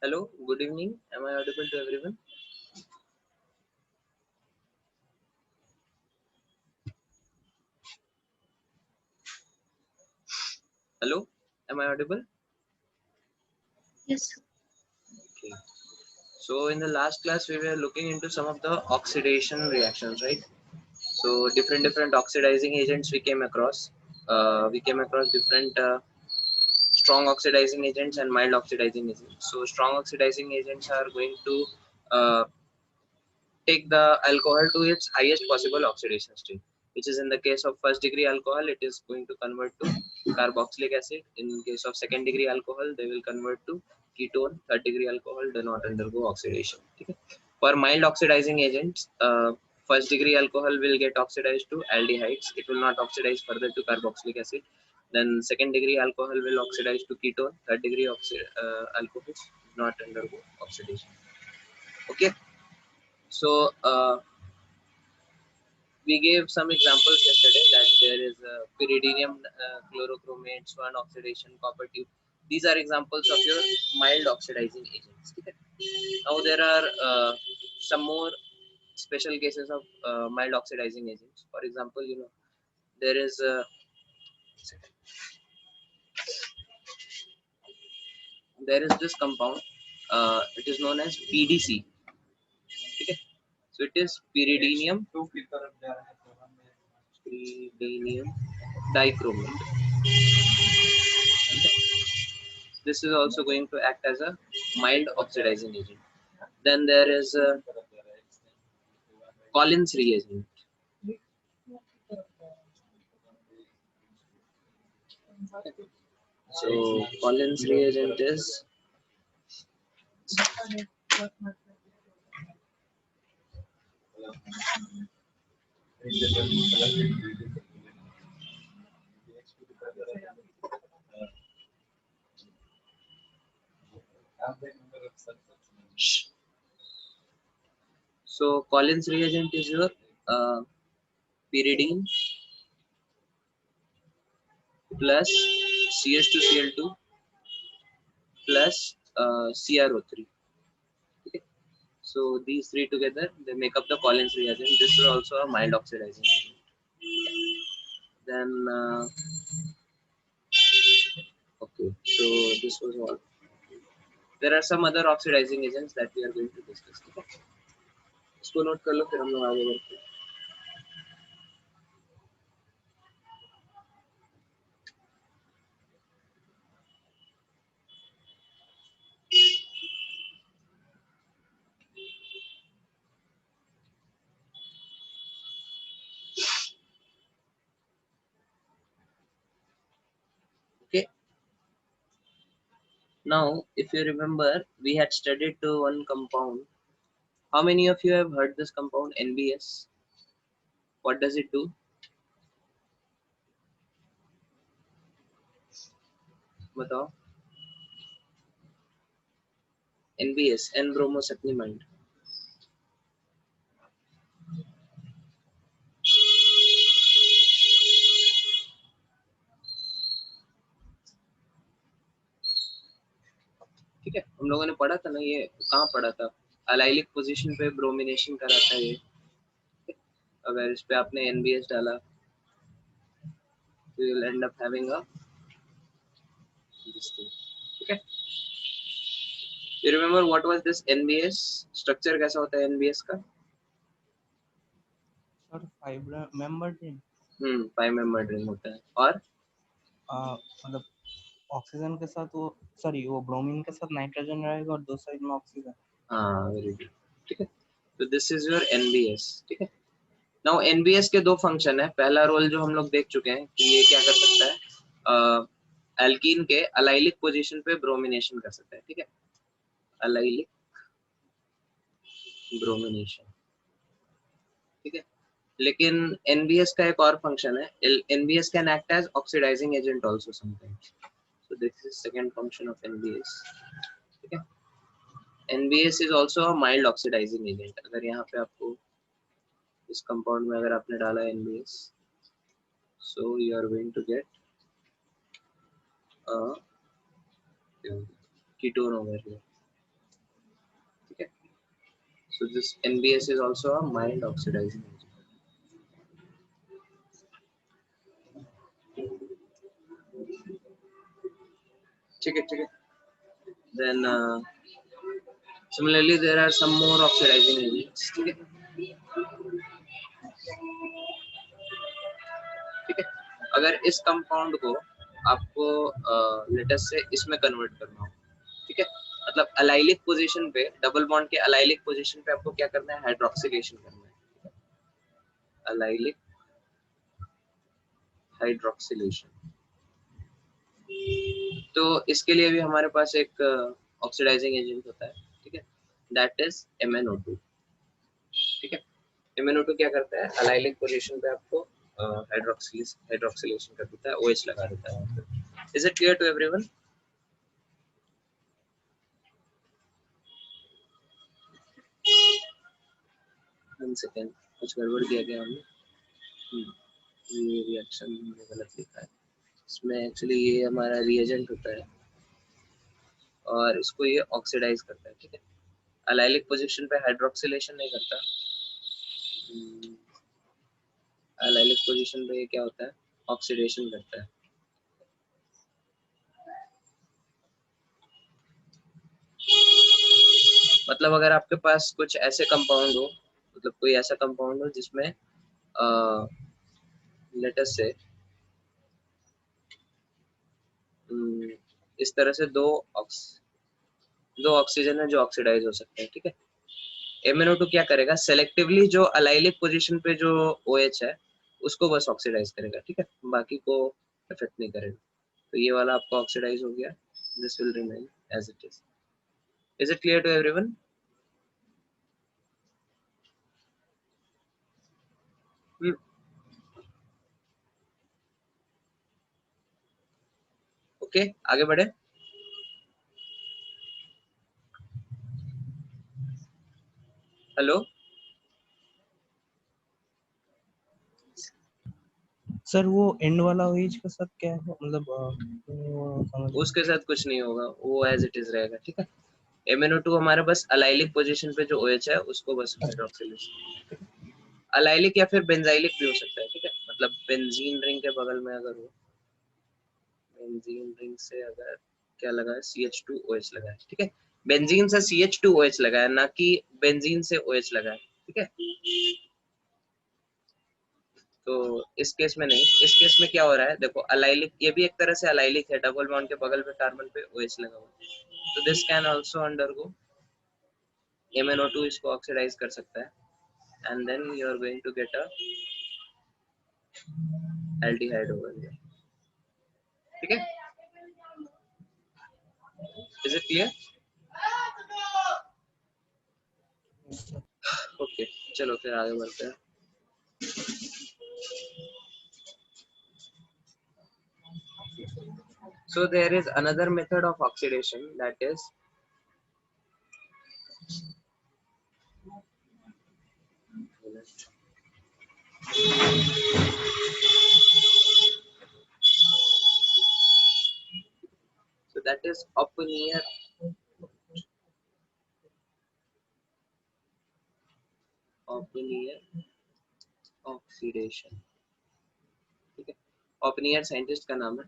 Hello, good evening. Am I audible to everyone? Hello, am I audible? Yes, sir. Okay. So in the last class, we were looking into some of the oxidation reactions, right? So different oxidizing agents we came across. We came across different strong oxidizing agents and mild oxidizing agents. So strong oxidizing agents are going to uh, take the alcohol to its highest possible oxidation state, which is in the case of first degree alcohol, it is going to convert to carboxylic acid. In case of second degree alcohol, they will convert to ketone. Third degree alcohol do not undergo oxidation. Okay. For mild oxidizing agents, first degree alcohol will get oxidized to aldehydes. It will not oxidize further to carboxylic acid. Then second degree alcohol will oxidize to ketone. Third degree alcohols do not undergo oxidation. Okay. So we gave some examples yesterday that there is pyridinium chlorochromate, swan oxidation, copper tube. These are examples of your mild oxidizing agents. Okay. Now there are some more special cases of mild oxidizing agents. For example, there is this compound. It is known as PDC. Okay. So it is pyridinium dichromate. This is also going to act as a mild oxidizing agent. Then there is Collins reagent. So Collins reagent is Collins reagent is your pyridine plus CH2Cl2 plus CrO3. Okay. So these three together they make up the Collins reagent. This is also a mild oxidizing agent. Then okay, so this was all. There are some other oxidizing agents that we are going to discuss. Okay. इसको note कर लो फिर हम लोग आगे बढ़ते हैं. Okay. Now, if you remember, we had studied to one compound. How many of you have heard this compound NBS? What does it do? बताओ. NBS, N-bromosuprimand. ठीक है, हम लोगों ने पढ़ा था ना, ये कहाँ पढ़ा था? अलाइलिक पोजीशन पे ब्रोमिनेशन कराता है ये. अगर इस पे आपने NBS डाला, you will end up having a this thing. ठीक है. You remember what was this NBS? Structure कैसा होता है NBS का? Sir fibre member ring 5 membered ring होता है. और मतलब ऑक्सीजन के साथ वो सॉरी वो ब्रोमीन के साथ नाइट्रोजन रहेगा और दो साइड में ऑक्सीजन. हाँ, वेरी गुड. ठीक है. तो दिस इज योर NBS. ठीक है. नाउ NBS के दो फंक्शन है. पहला रोल जो हम लोग देख चुके हैं कि ये क्या कर सकता है, एल्कीन के अलाइलिक पोजीशन पे ब्रोमिनेशन कर सकता है. ठीक है, अलाइलिक ब्रोमिनेशन. ठीक है. लेकिन NBS का एक और फंक्शन है. NBS can act as oxidizing agent also sometimes. So this is second function of NBS. ठीक है. NBS is also a mild oxidizing agent. अगर यहाँ पे आपको इस कंपाउंड में अगर आपने डाला NBS, so you are going to get a ketone over here. So this NBS is also a mild oxidizing agent. ठीक है. Then similarly there are some more oxidizing agents. ठीक है. अगर इस कंपाउंड को आपको लेटेस्ट से इसमें कन्वर्ट करना हो, ठीक है, मतलब अलाइलिक पोजीशन पे, डबल बॉन्ड के अलाइलिक पोजीशन पे आपको क्या करना है, हाइड्रोक्सिलेशन करना है. Allylic hydroxylation. तो इसके लिए भी हमारे पास एक ऑक्सीडाइजिंग एजेंट होता है, ठीक है, दैट इज MnO2. ठीक है, MnO2 क्या करता है, अलाइलिक पोजीशन पे आपको हाइड्रोक्सिलेशन कर देता है, OH लगा देता है. Is it clear to everyone? One second, कुछ गड़बड़ किया गया हमने. ये रिएक्शन हमने गलत लिखा है. इसमें एक्चुअली ये हमारा रिएजेंट होता है और इसको ये ऑक्सीडाइज करता है. ठीक है, अलाइलिक पोजीशन पे हाइड्रोक्सिलेशन नहीं करता. अलाइलिक पोजीशन पे ये क्या होता है, ऑक्सीडेशन करता है. मतलब अगर आपके पास कुछ ऐसे कंपाउंड हो, मतलब कोई ऐसा कंपाउंड हो जिसमें लेट अस से इस तरह से दो ऑक्सीजन है जो ऑक्सीडाइज हो सकते हैं. ठीक है, MnO2 क्या करेगा, सेलेक्टिवली जो अलाइलिक पोजीशन पे जो OH है उसको बस ऑक्सीडाइज करेगा. ठीक है, बाकी को इफेक्ट नहीं करेगा. तो ये वाला आपका ऑक्सीडाइज हो गया. This will remain as it is. Is it clear to everyone? Okay, आगे बढ़े. हेलो सर, वो एंड वाला OH के साथ क्या है, मतलब समझ उसके साथ कुछ नहीं होगा, वो एज इट इज रहेगा. ठीक है, MnO2 हमारा बस अलाइलिक पोजीशन पे जो OH है उसको बस हाइड्रोक्सिलेशन, अलाइलिक या फिर बेंजाइलिक भी हो सकता है. ठीक है, मतलब बेंजीन रिंग के बगल में अगर हो, बेंजीन रिंग से अगर क्या लगा है, CH2OH लगा है. ठीक है, बेंजीन से CH2OH लगा है, ना कि बेंजीन से OH लगा है. ठीक है, तो इस केस में नहीं. इस केस में क्या हो रहा है, देखो अलाइलिक, ये भी एक तरह से अलाइलिक है, डबल बॉन्ड के बगल पे कार्बन पे OH लगा हुआ है. तो this can also undergo, MnO2 इसको ऑक्सीडाइज कर सकता है and then you are going to get a aldehyde over here. ठीक है, इज इट क्लियर? ओके, चलो फिर आगे बढ़ते हैं. So there is another method of oxidation, that is Oppenheimer oxidation. ठीक है, Oppenheimer साइंटिस्ट का नाम है.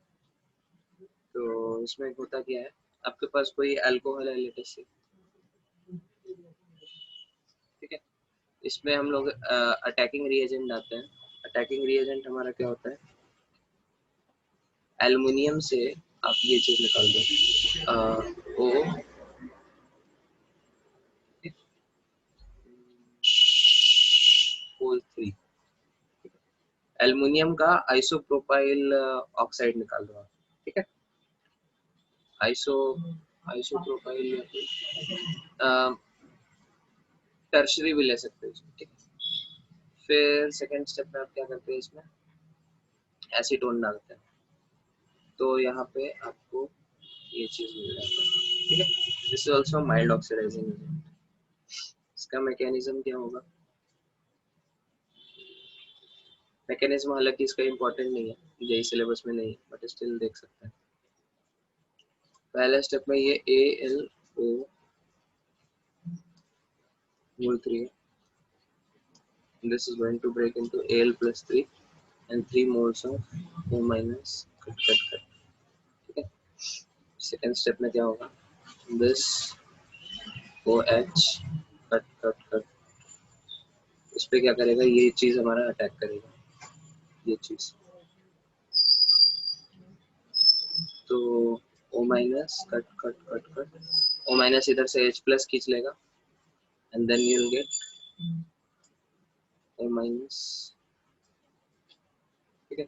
तो इसमें होता क्या है, आपके पास कोई अल्कोहल है लेटेस्ट से, ठीक है, इसमें हम लोग अटैकिंग रिएजेंट डालते हैं. अटैकिंग रिएजेंट हमारा क्या होता है, एल्युमिनियम से आप ये चीज निकाल दो, O3, एल्युमिनियम का आइसोप्रोपाइल ऑक्साइड निकाल दो आप. ठीक है, आइसोप्रोपाइल या फिर टर्शरी भी ले सकते हैं. ठीक है, फिर सेकंड स्टेप में आप क्या करते हैं, इसमें एसीटोन डालते हैं. तो यहाँ पे आपको ये चीज मिल जाता है. ठीक है, this is also mild oxidizing agent. इसका मैकेनिज्म क्या होगा, मैकेनिज्म हालांकि इसका इम्पोर्टेंट नहीं है, यही सिलेबस में नहीं है, बट स्टिल देख सकते हैं. पहले स्टेप में ये AlO mole 3 है. This is going to break into Al plus 3 and 3 moles of O minus cut cut cut. ठीक है. सेकेंड स्टेप में क्या होगा, this OH cut cut cut, इस पे क्या करेगा, ये चीज हमारा अटैक करेगा, ये चीज. तो O minus cut cut cut cut, O minus इधर से H प्लस खींच लेगा and then you'll get O minus. ठीक है.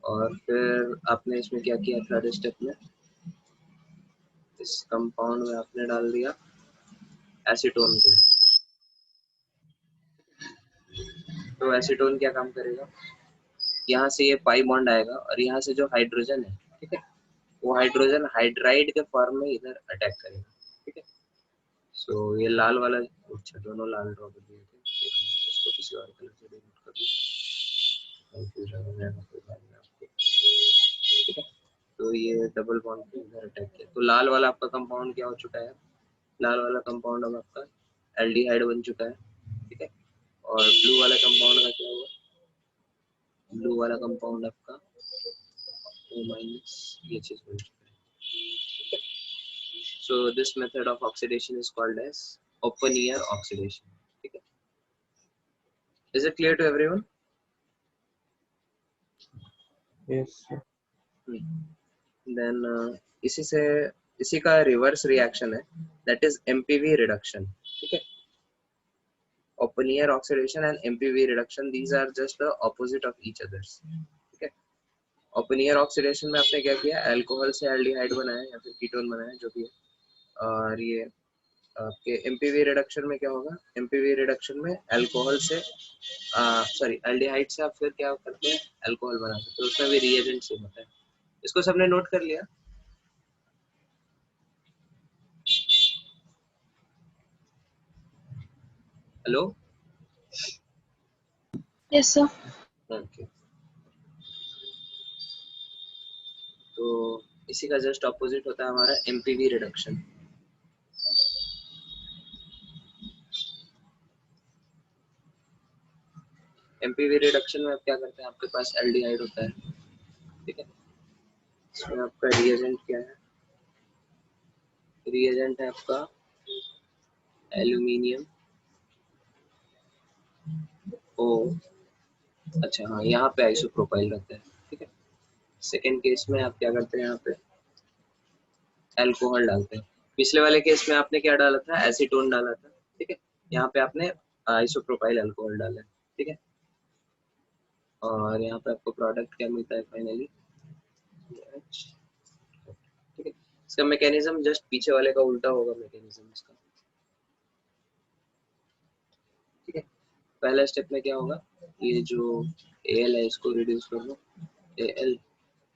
और फिर आपने इसमें क्या किया, थर्ड स्टेप में इस कंपाउंड में आपने डाल दिया एसीटोन को. तो एसीटोन क्या काम करेगा, यहाँ से ये पाई बॉन्ड आएगा और यहाँ से जो हाइड्रोजन है, ठीक है, वो हाइड्रोजन हाइड्राइड के फॉर्म में इधर अटैक करेगा. ठीक है. सो ये लाल वाला, अच्छा दोनों लाल ड्रॉ कर दिए थे, इसको किसी और कलर से डिनोट कर दूं, कंफ्यूज हो जाएगा कोई बात नहीं आपको. ठीक है. तो ये डबल बॉन्ड पे इधर अटैक किया, तो लाल वाला आपका कंपाउंड क्या हो चुका है, लाल वाला कंपाउंड अब आपका एल्डिहाइड बन चुका है. ठीक है. और ब्लू वाला कंपाउंड का क्या हुआ, ब्लू वाला कंपाउंड आपका O माइनस, ये चीज बन चुका है. So this method of oxidation is called as open ear oxidation. ठीक है. Is it clear to everyone? Yes sir. Then इसी का रिवर्स रिएक्शन है, that is MPV reduction. ठीक है. Open ear oxidation and MPV reduction, these are just the opposite of each others. ठीक है. Open ear oxidation में आपने क्या किया, अल्कोहल से एल्डिहाइड बनाया या फिर कीटोन बनाया, जो भी है. और ये आपके एमपीवी रिडक्शन में क्या होगा, एमपीवी रिडक्शन में अल्कोहल से सॉरी एल्डिहाइड से आप फिर क्या करते हैं, अल्कोहल बनाते हैं. तो उसमें भी रिएजेंट सेम होता है. इसको सबने नोट कर लिया. हेलो. Yes, sir. ओके. तो इसी का जस्ट ऑपोजिट होता है हमारा एमपीवी रिडक्शन. एमपीवी रिडक्शन में आप क्या करते हैं, आपके पास एल्डिहाइड होता है. ठीक है. इसमें आपका रिएजेंट क्या है, रिएजेंट है आपका एल्यूमिनियम ओ, अच्छा हाँ, यहाँ पे आइसोप्रोपाइल रहता है. ठीक है. सेकेंड केस में आप क्या करते हैं, यहाँ पे अल्कोहल डालते हैं. पिछले वाले केस में आपने क्या डाला था, एसीटोन डाला था. ठीक है. यहाँ पे आपने आइसोप्रोपाइल अल्कोहल डाला है. ठीक है. और यहाँ पे आपको प्रोडक्ट क्या मिलता है फाइनली, ठीक है. इसका मैकेनिज्म जस्ट पीछे वाले का उल्टा होगा मैकेनिज्म इसका. ठीक है. पहला स्टेप में क्या होगा, ये जो Al है इसको रिड्यूस कर दो, Al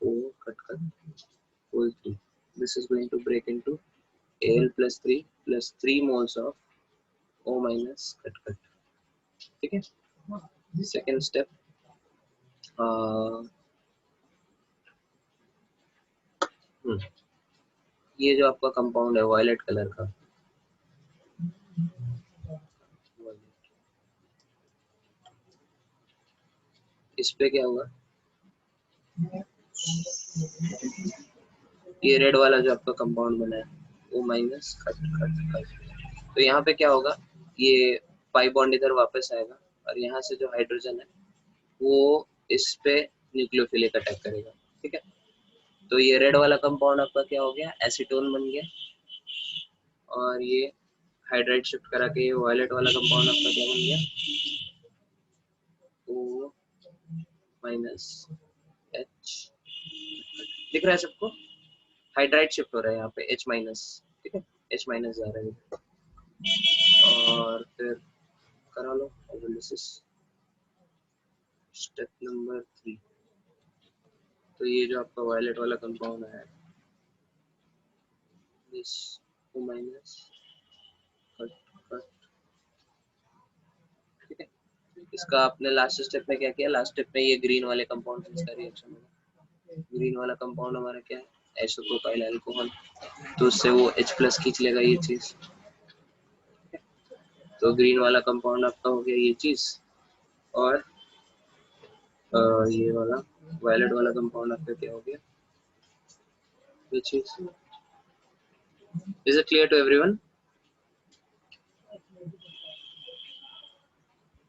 O cut cut whole 3. This is going to break into Al plus 3 plus 3 moles of O minus cut cut. ठीक है. सेकेंड स्टेप, ये जो आपका कंपाउंड है वायलेट कलर का, इस पे क्या होगा, ये रेड वाला जो आपका कंपाउंड बना है वो माइनस कट कट कट. तो यहाँ पे क्या होगा, ये पाई बॉन्ड इधर वापस आएगा और यहाँ से जो हाइड्रोजन है वो इस पे न्यूक्लियोफिलिक अटैक करेगा. ठीक है. तो ये रेड वाला कंपाउंड आपका क्या हो गया, एसीटोन बन गया. और ये हाइड्राइड शिफ्ट करा के ये वायलेट वाला कंपाउंड आपका क्या बन गया, O माइनस H. दिख रहा है सबको, हाइड्राइड शिफ्ट हो रहा है यहाँ पे H माइनस. ठीक है. H माइनस जा रहा है. और फिर करा लो एनालिसिस. Step number 3. तो ये जो आपका वायलेट वाला कंपाउंड है, this O minus cut cut. ठीक है. इसका आपने लास्ट स्टेप में क्या किया, लास्ट स्टेप में ये ग्रीन वाले कंपाउंड से इसका रिएक्शन होगा. ग्रीन वाला कंपाउंड हमारा क्या है, आइसोप्रोपाइल अल्कोहल. तो उससे वो H प्लस खींच लेगा ये चीज. तो ग्रीन वाला कंपाउंड आपका हो गया ये चीज, और ये वाला वायलेट वाला कंपाउंड आपका क्या हो गया ये चीज। Is it clear to everyone?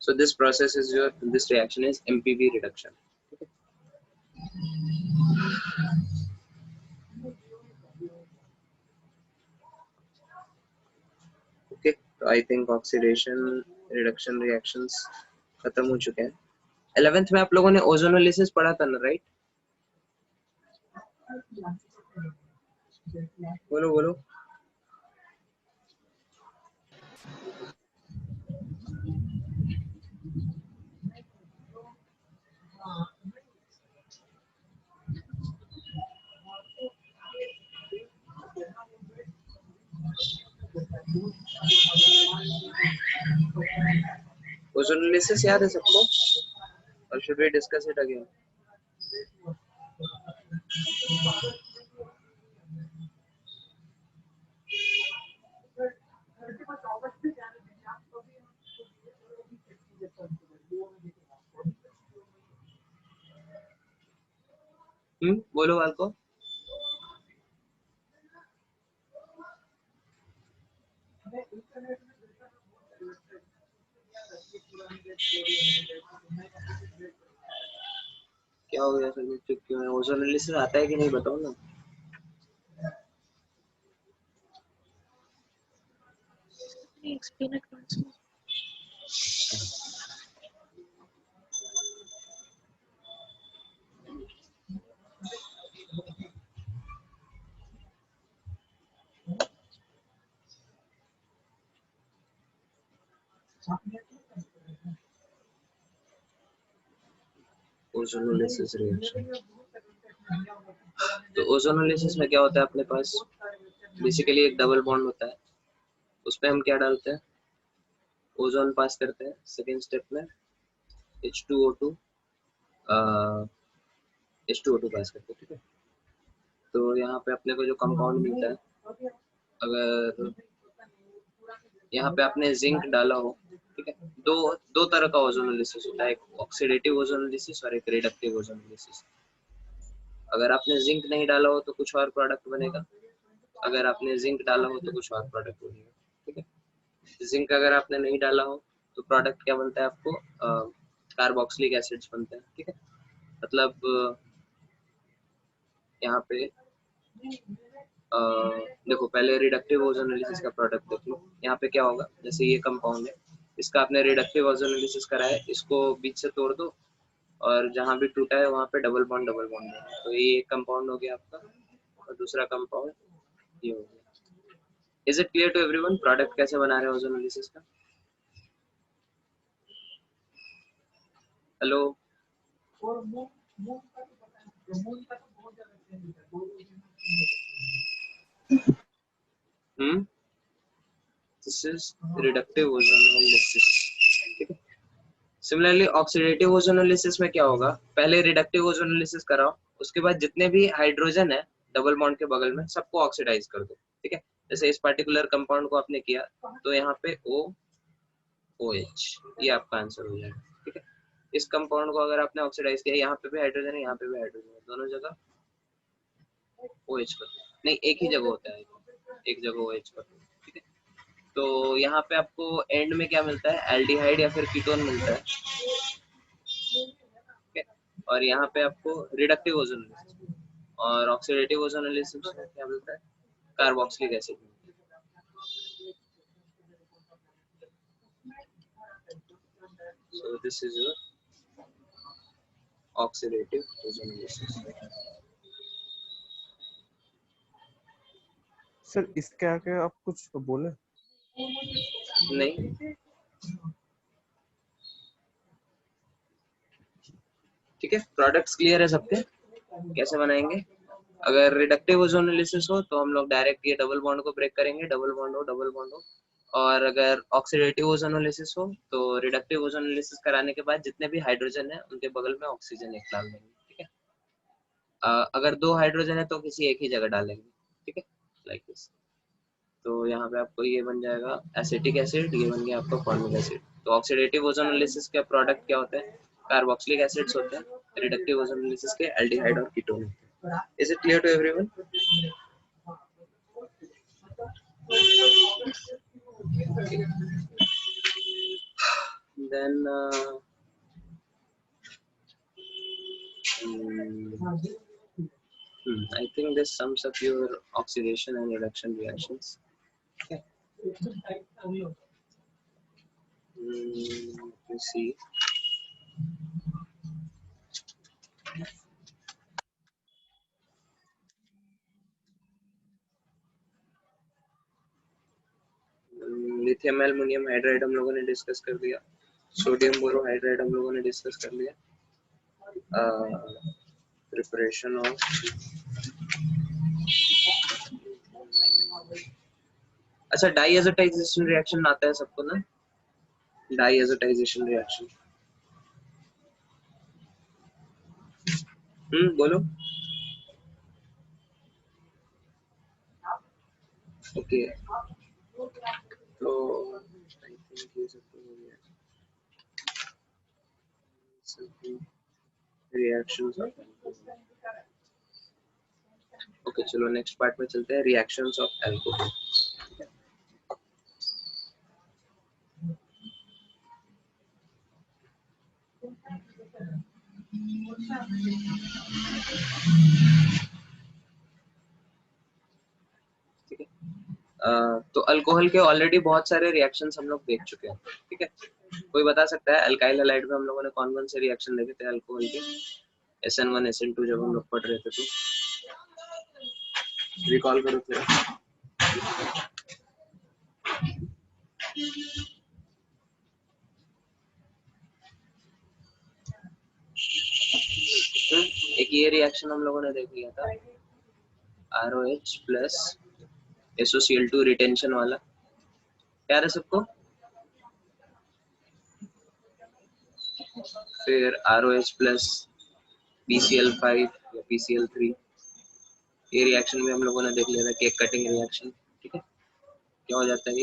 So this process is this reaction is MPV reduction. Okay, so I think oxidation reduction reactions खत्म हो चुके हैं। 11th में आप लोगों ने ओजोनोलिसिस पढ़ा था ना, राइट? बोलो बोलो। ओजोनोलिसिस याद है सबको? और should we discuss it again? बोलो वालको। क्या हो गया सर, चुप क्यों है? ओजोनोलिसिस आता है कि नहीं बताओ ना। Explain it once more. Ozonolysis reaction, तो ओजोनोलिसिस में क्या होता है अपने पास? बेसिकली एक डबल बॉन्ड होता है, उसपे हम क्या डालते हैं? ओजोन पास करते हैं। सेकेंड स्टेप में H2O2 पास करते हैं, ठीक है। तो यहाँ पे अपने को जो कंपाउंड मिलता है, अगर यहाँ पे आपने जिंक डाला हो, ठीक है, दो तरह का ओजोनोलिसिस होता है, एक ऑक्सीडेटिव ओजोनोलिसिस और एक रिडक्टिव ओजोनोलिसिस। अगर आपने जिंक नहीं डाला हो तो कुछ और प्रोडक्ट बनेगा, अगर आपने जिंक डाला हो तो कुछ और प्रोडक्ट बनेगा, ठीक है। जिंक अगर आपने नहीं डाला हो तो प्रोडक्ट क्या बनता है आपको? कार्बोक्सिलिक एसिड्स बनते हैं, ठीक है। मतलब यहाँ पे देखो, पहले रिडक्टिव ओजोनोलिसिस का प्रोडक्ट देख लो। यहाँ पे क्या होगा, जैसे ये कंपाउंड है, इसका आपने रिडक्टिव ओजोनोलिसिस करा है, इसको बीच से तोड़ दो और जहाँ भी टूटा है वहाँ पे डबल बॉन्ड है। तो ये एक कंपाउंड हो गया आपका, और दूसरा कंपाउंड ये हो गया। Is it clear to everyone product कैसे बना रहे हैं ओजोनोलिसिस का? Hello, this is reductive ozonolysis, ठीक है। सिमिलरली ऑक्सीडेटिव ओजोनोलिसिस में क्या होगा, पहले रिडक्टिव ओजोनोलिसिस कराओ, उसके बाद जितने भी हाइड्रोजन है डबल बॉन्ड के बगल में सबको ऑक्सीडाइज कर दो, ठीक है। जैसे इस पर्टिकुलर कंपाउंड को आपने किया तो यहाँ पे OH, ये आपका आंसर हो जाएगा, ठीक है। इस कंपाउंड को अगर आपने ऑक्सीडाइज किया, यहाँ पे भी हाइड्रोजन है, यहाँ पे भी हाइड्रोजन है, दोनों जगह OH कर दो। नहीं, एक ही जगह होता है, एक जगह OH कर दो, ठीक है। तो यहाँ पे आपको एंड में क्या मिलता है? एल्डिहाइड या फिर कीटोन मिलता है, ठीक है। और यहाँ पे आपको रिडक्टिव ओजोनोलिसिस और ऑक्सीडेटिव ओजोनोलिसिस में क्या मिलता है? कार्बोक्सिलिक एसिड मिलता है। So this is your oxidative ozonolysis. Sir इसके आगे आप कुछ बोले? नहीं, ठीक है। प्रोडक्ट्स क्लियर है सबके? कैसे बनाएंगे? अगर रिडक्टिव ओजोनोलिसिस हो तो हम लोग डायरेक्ट ये डबल बॉन्ड को ब्रेक करेंगे, डबल बॉन्ड हो। और अगर ऑक्सीडेटिव ओजोनोलिसिस हो तो रिडक्टिव ओजोनोलिसिस कराने के बाद जितने भी हाइड्रोजन है उनके बगल में ऑक्सीजन एक डाल देंगे, ठीक है। अगर 2 हाइड्रोजन है तो किसी एक ही जगह डालेंगे, ठीक है, लाइक दिस। तो यहाँ पे आपको ये बन जाएगा एसिटिक एसिड, ये बन गया आपका फॉर्मिक एसिड। तो ऑक्सीडेटिव ओजोनोलिसिस का प्रोडक्ट क्या होता है? कार्बोक्सिलिक एसिड्स होते हैं। रिडक्टिव ओजोनोलिसिस के एल्डिहाइड और कीटोन होते हैं। Is it clear to everyone? Then I think this sums up your oxidation and reduction reactions. Okay. Let's see. Lithium aluminium hydride हम लोगों ने डिस्कस कर दिया। सोडियम बोरोहाइड्राइड हम लोगों ने डिस्कस कर लिया। प्रिपरेशन ऑफ अच्छा डाइएजोटाइजेशन रिएक्शन आता है सबको ना? डाइएजोटाइजेशन रिएक्शन बोलो। ओके तो आई थिंक ये सब तो हो गया। रिएक्शंस ओके चलो नेक्स्ट पार्ट में चलते हैं, रिएक्शंस ऑफ अल्कोहल। ठीक है, तो अल्कोहल के ऑलरेडी बहुत सारे रिएक्शंस हम लोग देख चुके हैं। ठीक है, कोई बता सकता है अल्काइल हैलाइड में हम लोगों ने कौन कौन से रिएक्शन देखे थे अल्कोहल के? SN1 SN2 जब हम लोग पढ़ रहे थे तो रिकॉल करो फिर। एक ये रिएक्शन हम लोगों ने देख लिया था, ROH प्लस SOCl2 रिटेंशन वाला। क्या है सबको? फिर ROH प्लस PCl5 या PCl3, ये रिएक्शन भी हम लोगों ने देख लिया था, केक कटिंग रिएक्शन। ठीक है, क्या हो जाता है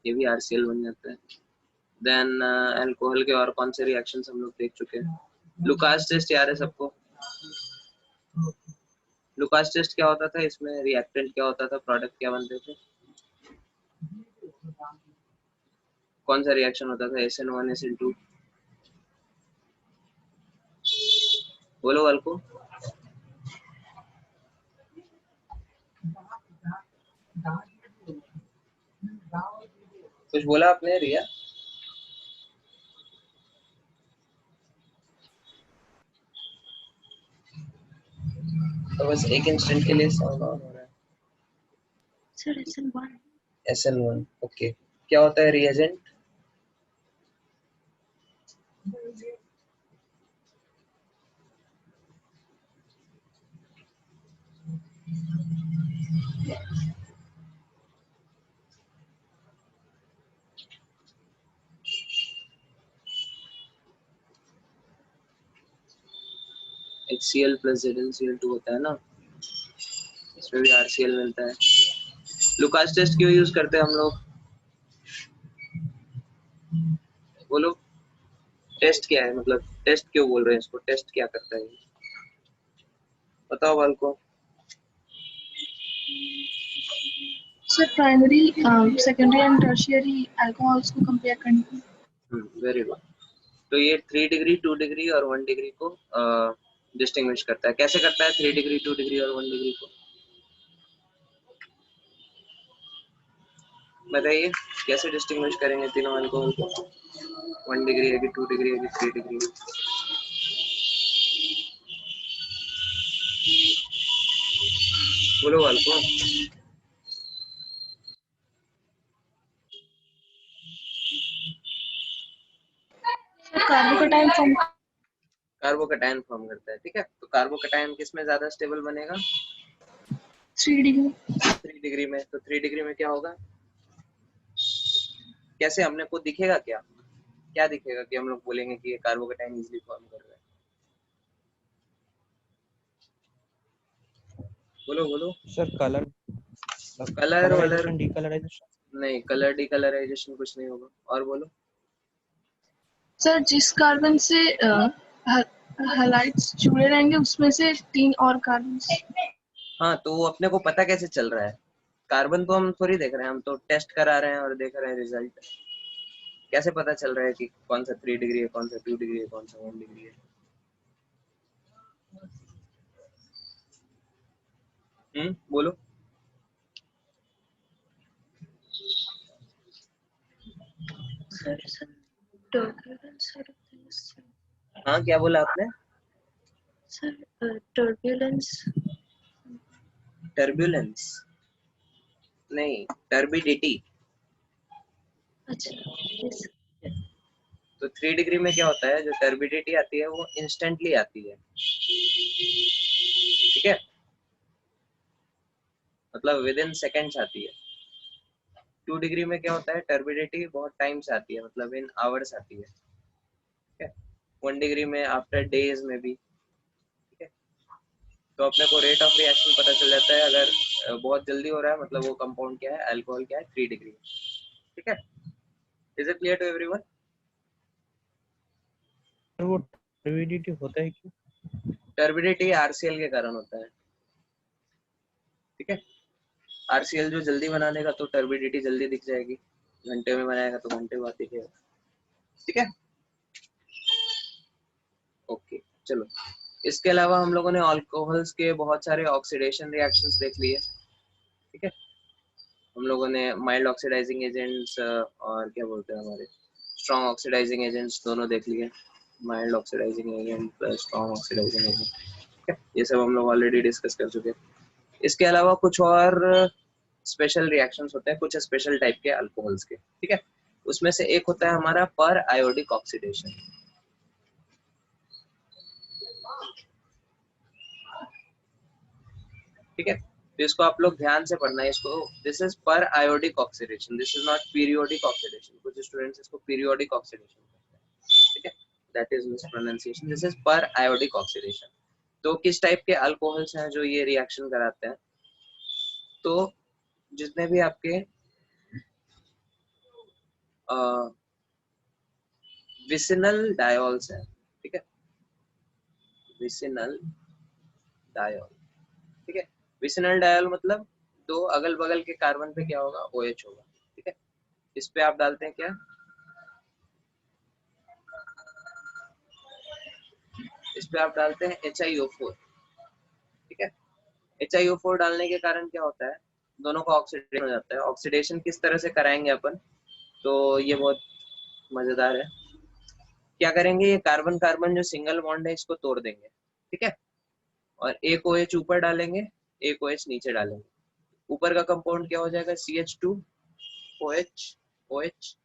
ये भी RCl बन जाता है। देन अल्कोहल के और कौन से रिएक्शंस हम लोग देख चुके हैं? लुकास टेस्ट याद है सबको? लुकास टेस्ट क्या होता था? इसमें रिएक्टेंट क्या होता था, प्रोडक्ट क्या बनते थे? कौन सा रिएक्शन होता था? SN1 SN2 बोलो अल्को। कुछ बोला आपने रिया? तो बस एक इंस्टेंट के लिए साउंड ऑन हो रहा है। सर SN1 SN1 ओके, क्या होता है रिएजेंट? HCl प्लस ZnCl2 होता है ना, इसमें भी RCl मिलता है। लुकास टेस्ट क्यों यूज करते हैं हम लोग? बोलो, टेस्ट क्या है, मतलब टेस्ट क्यों बोल रहे हैं इसको? टेस्ट क्या करता है बताओ बाल को। Sir primary secondary and tertiary alcohols को कंपेयर करने। Very good. तो ये 3 डिग्री 2 डिग्री और 1 डिग्री को डिस्टिंग्विश करता है। कैसे करता है 3 डिग्री 2 डिग्री और 1 डिग्री को? बताइए कैसे डिस्टिंग्विश करेंगे तीनों अल्कोहल को? 1 डिग्री है कि 2 डिग्री है कि 3 डिग्री? बोलो अल्को। कार्बोकटायन फॉर्म कार्बोकटायन फॉर्म करता है। ठीक है, तो कार्बोकटायन किस में ज्यादा स्टेबल बनेगा? 3 डिग्री 3 डिग्री में। तो 3 डिग्री में क्या होगा? कैसे हमने को दिखेगा? क्या क्या दिखेगा कि हम लोग बोलेंगे कि ये कार्बोकटायन इजीली फॉर्म कर रहा है? बोलो बोलो सर कलर कलर वलर कलराइजेशन डीकलराइजेशन नहीं, कलर डीकलराइजेशन कुछ नहीं होगा। और बोलो। सर जिस कार्बन से हैलाइड्स जुड़े रहेंगे उसमें से 3 और कार्बन। हाँ, तो वो अपने को पता कैसे चल रहा है? कार्बन तो हम थोड़ी देख रहे हैं, हम तो टेस्ट करा रहे हैं और देख रहे हैं रिजल्ट। कैसे पता चल रहा है कि कौन सा 3 डिग्री है, कौन सा 2 डिग्री है, कौन सा 1 डिग्री है? बोलो। सर टर्बुलेंस हाँ, क्या बोला आपने? सर टर्बुलेंस टर्बुलेंस नहीं, टर्बिडिटी। अच्छा। तो 3 डिग्री में क्या होता है, जो टर्बिडिटी आती है वो इंस्टेंटली आती है, ठीक है, मतलब विद इन सेकेंड्स आती है। 2 डिग्री में क्या होता है, टर्बिडिटी बहुत टाइम से आती है, मतलब इन आवर्स आती है, ठीक है। 1 डिग्री में आफ्टर डेज में भी, ठीक है। तो अपने को रेट ऑफ रिएक्शन पता चल जाता है, अगर बहुत जल्दी हो रहा है मतलब वो कंपाउंड क्या है, अल्कोहल क्या है, 3 डिग्री, ठीक है। Is it clear to everyone? वो टर्बिडिटी होता है क्यों? टर्बिडिटी आरसीएल के कारण होता है, ठीक है। आरसीएल जो जल्दी बना देगा तो टर्बिडिटी जल्दी दिख जाएगी, घंटे में बनाएगा तो घंटे बाद दिखेगा, ठीक है। ओके, चलो। इसके अलावा हम लोगों ने अल्कोहल्स के बहुत सारे ऑक्सीडेशन रिएक्शंस देख लिए, ठीक है। हम लोगों ने माइल्ड ऑक्सीडाइजिंग एजेंट्स और क्या बोलते हैं हमारे स्ट्रॉन्ग ऑक्सीडाइजिंग एजेंट्स दोनों देख लिए। Mild oxidizing agent plus strong oxidizing agent, ठीक है, ये सब हम लोग ऑलरेडी डिस्कस कर चुके हैं। इसके अलावा कुछ और स्पेशल रिएक्शंस होते हैं, कुछ स्पेशल टाइप के अल्कोहल्स के, ठीक है। उसमें से एक होता है हमारा पर आयोडिक ऑक्सीडेशन, ठीक है। तो इसको आप लोग ध्यान से पढ़ना है इसको। दिस इज पर iodic oxidation, this is not periodic oxidation. कुछ स्टूडेंट्स इसको पीरियोडिक ऑक्सीडेशन कहते हैं, ठीक है, that is miss pronunciation. This is पर आयोडिक ऑक्सीडेशन। तो किस टाइप के अल्कोहल्स हैं जो ये रिएक्शन कराते हैं? तो जितने भी आपके विसिनल डायोल्स हैं, ठीक है, विसिनल डायोल, ठीक है। विसिनल डायोल मतलब दो अगल बगल के कार्बन पे क्या होगा, OH होगा, ठीक है। इस पे आप डालते हैं क्या, इस पे आप डालते हैं HiO4, ठीक है। HiO4 डालने के कारण क्या होता है, दोनों का ऑक्सीडेशन हो जाता है। ऑक्सीडेशन किस तरह से कराएंगे अपन, तो ये बहुत मजेदार है। क्या करेंगे, ये कार्बन कार्बन जो सिंगल बॉन्ड है इसको तोड़ देंगे, ठीक है, और एक OH ऊपर डालेंगे, एक OH नीचे डालेंगे। ऊपर का कंपाउंड क्या हो जाएगा, CH2OH OH।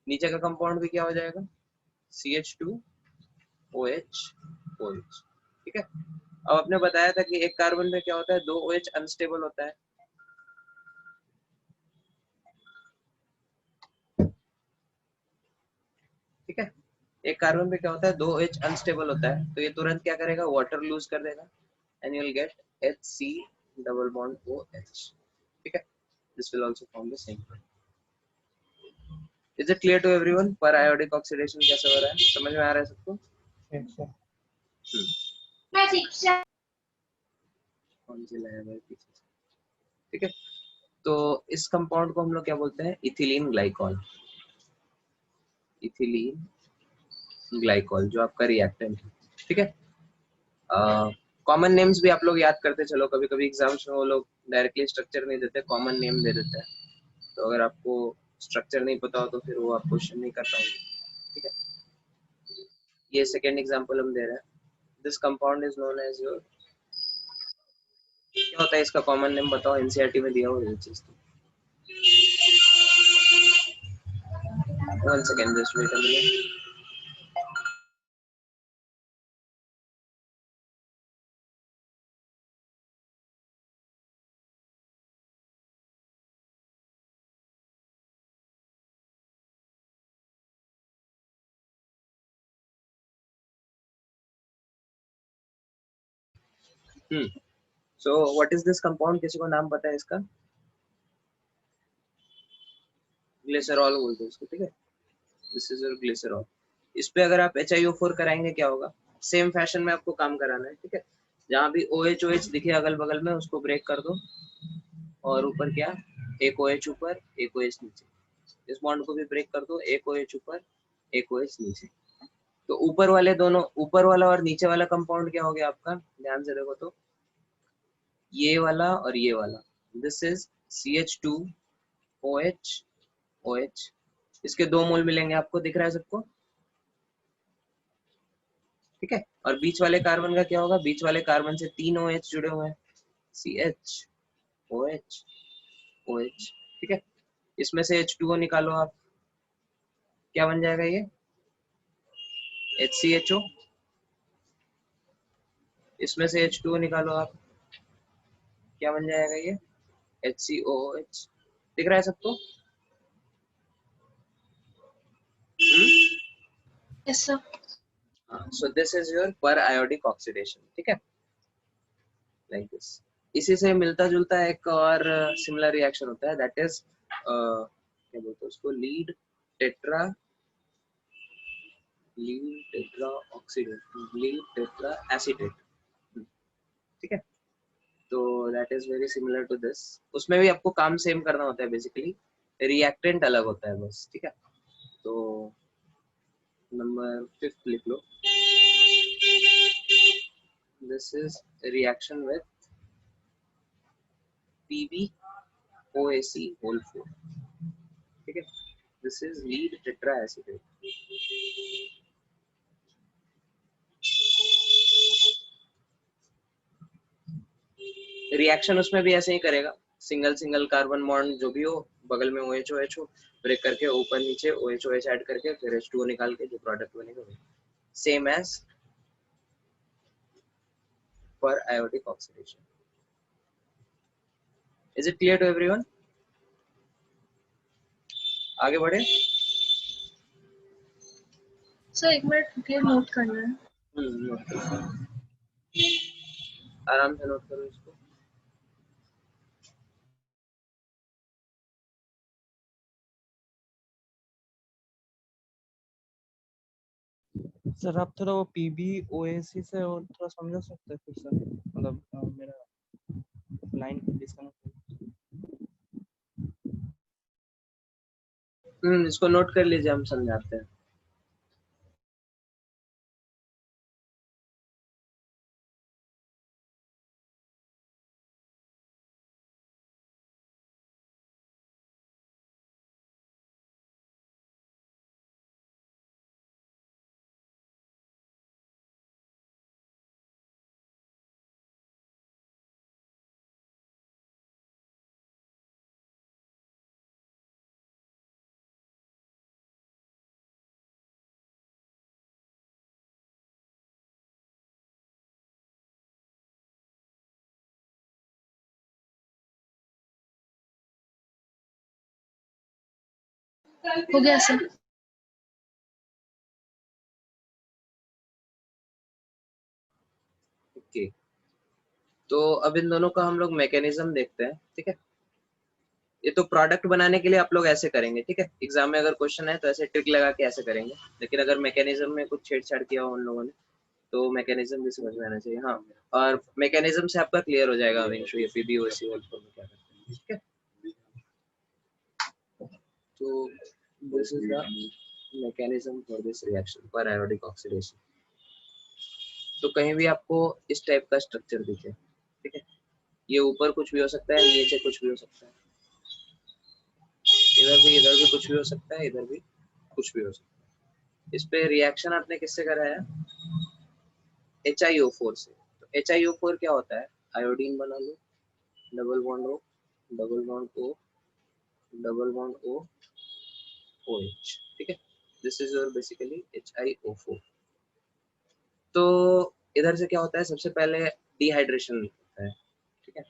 नीचे का कंपाउंड भी क्या हो जाएगा, CH2OH OH, ठीक है। अब आपने बताया था कि एक कार्बन में क्या होता है, दो OH अनस्टेबल होता है, ठीक है। एक कार्बन पे क्या होता है, दो OH अनस्टेबल होता है, तो ये तुरंत क्या करेगा, वाटर लूज कर देगा and you will get HC double bond OH, ठीक है। This will also form the same. Is it clear to everyone periodic oxidation कैसे हो रहा है, समझ में आ रहा है सबको? Yes sir. कौन सी लाइन है पीछे से? ठीक है। तो इस कंपाउंड को हम लोग क्या बोलते हैं, इथिलीन ग्लाइकॉल। इथिलीन ग्लाइकॉल जो आपका रिएक्टेंट है, ठीक है। कॉमन नेम्स भी आप लोग याद करते चलो, कभी कभी एग्जाम्स में वो लोग डायरेक्टली स्ट्रक्चर नहीं देते, कॉमन नेम दे देते हैं। तो अगर आपको स्ट्रक्चर नहीं पता हो तो फिर वो आप क्वेश्चन नहीं कर पाएंगे, ठीक है। ये सेकेंड एग्जांपल हम दे रहे हैं। This compound is known as your, क्या होता है इसका कॉमन नेम बताओ, एनसीईआरटी में दिया हुआ है ये चीज तो। One second, just wait a minute. So what is this compound, किसी को नाम पता है इसका? ग्लिसरॉल बोलते हैं इसको, ठीक है। This is your glycerol. इस पे अगर आप HiO4 कराएंगे क्या होगा, सेम फैशन में आपको काम कराना है, ठीक है। जहाँ भी OH OH दिखे अगल बगल में उसको ब्रेक कर दो, और ऊपर क्या, एक OH ऊपर एक OH नीचे, इस बॉन्ड को भी ब्रेक कर दो, एक OH ऊपर एक OH नीचे। तो ऊपर वाले दोनों, ऊपर वाला और नीचे वाला कंपाउंड क्या हो गया आपका, ध्यान से देखो तो, ये वाला और ये वाला, दिस इज CH2OH OH। इसके 2 मोल मिलेंगे, आपको दिख रहा है सबको, ठीक है। और बीच वाले कार्बन का क्या होगा, बीच वाले कार्बन से 3 OH जुड़े हुए हैं, CH OH, ठीक है। इसमें से H2O निकालो आप, क्या बन जाएगा ये, HCHO। इसमें से H2O निकालो आप, क्या बन जाएगा ये, HCOOH। दिख रहा है सबको? Yes, sir. So this is your पर आयोडिक ऑक्सीडेशन, ठीक है, लाइक दिस। इसी से मिलता जुलता एक और सिमिलर रिएक्शन होता है, दैट इज क्या बोलते हैं उसको, lead tetra oxidate, lead tetra acetate, ठीक है। तो that is very similar to this. उसमें भी आपको काम सेम करना होता है, बेसिकली रिएक्टेंट अलग होता है बस, ठीक है। तो नंबर 5 लिख लो, this is reaction with PbOAc whole 4, ठीक है। This is lead tetra acetate. Reaction उसमें भी ऐसे ही करेगा, सिंगल सिंगल कार्बन बॉन्ड जो भी हो, बगल में OH OH हो, ब्रेक करके ऊपर नीचे OH OH ऐड करके फिर H2O निकाल के जो प्रोडक्ट बनेगा वो same as periodic oxidation. Is it clear to everyone? आगे बढ़े। सर एक मिनट रुकिए, नोट करना है। नोट करो, आराम से नोट करो इसको। सर आप थोड़ा वो PbOAc से और थोड़ा समझा सकते हैं फिर सर, मतलब मेरा लाइन डिस्कनेक्ट। इसको नोट कर लीजिए, हम समझाते हैं। हो गया सर। ओके, तो अब इन दोनों का हम लोग मैकेनिज्म देखते हैं, ठीक है। ये तो प्रोडक्ट बनाने के लिए आप लोग ऐसे करेंगे, ठीक है। एग्जाम में अगर क्वेश्चन है तो ऐसे ट्रिक लगा के ऐसे करेंगे, लेकिन अगर मैकेनिज्म में कुछ छेड़छाड़ किया हो उन लोगों ने तो मैकेनिज्म भी समझ में आना चाहिए, हाँ। और मैकेनिज्म से आपका क्लियर हो जाएगा अविंशु, ये PbOAc होल 4 में क्या करते हैं, ठीक है। तो this is the mechanism for this reaction पर आयोडिक ऑक्सीडेशन। तो कहीं भी आपको इस टाइप का स्ट्रक्चर दिखे, ठीक है, ये ऊपर कुछ भी हो सकता है, नीचे कुछ भी हो सकता है, इधर भी कुछ भी हो सकता है, इधर भी कुछ भी हो सकता है। इस पे रिएक्शन आपने किससे कराया, HiO4 से। तो HiO4 क्या होता है, आयोडीन बना लो, double bond O, double bond O, double bond O, OH, ठीक है। This is your basically HiO4। तो इधर से क्या होता है, सबसे पहले डिहाइड्रेशन होता है, ठीक है।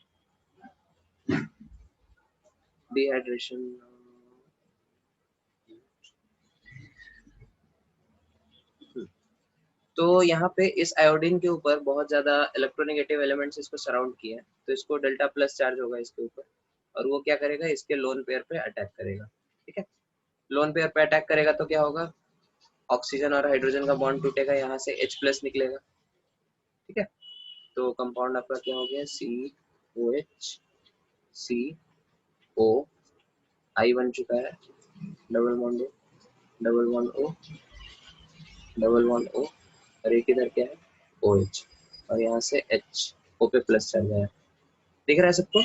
डिहाइड्रेशन, तो यहाँ पे इस आयोडीन के ऊपर बहुत ज्यादा इलेक्ट्रोनेगेटिव एलिमेंट्स इसको सराउंड किए हैं, तो इसको डेल्टा प्लस चार्ज होगा इसके ऊपर, और वो क्या करेगा, इसके लोन पेयर पे अटैक करेगा, ठीक है। लोन पेयर पे अटैक करेगा तो क्या होगा, ऑक्सीजन और हाइड्रोजन का बॉन्ड टूटेगा, यहाँ से H+ निकलेगा, ठीक है। तो कंपाउंड आपका क्या हो गया, COH CO I बन चुका है, double bond O, double bond O, double bond O, और एक इधर क्या है OH, और यहाँ से H, O पे प्लस चल रहा है, दिख रहा है सबको,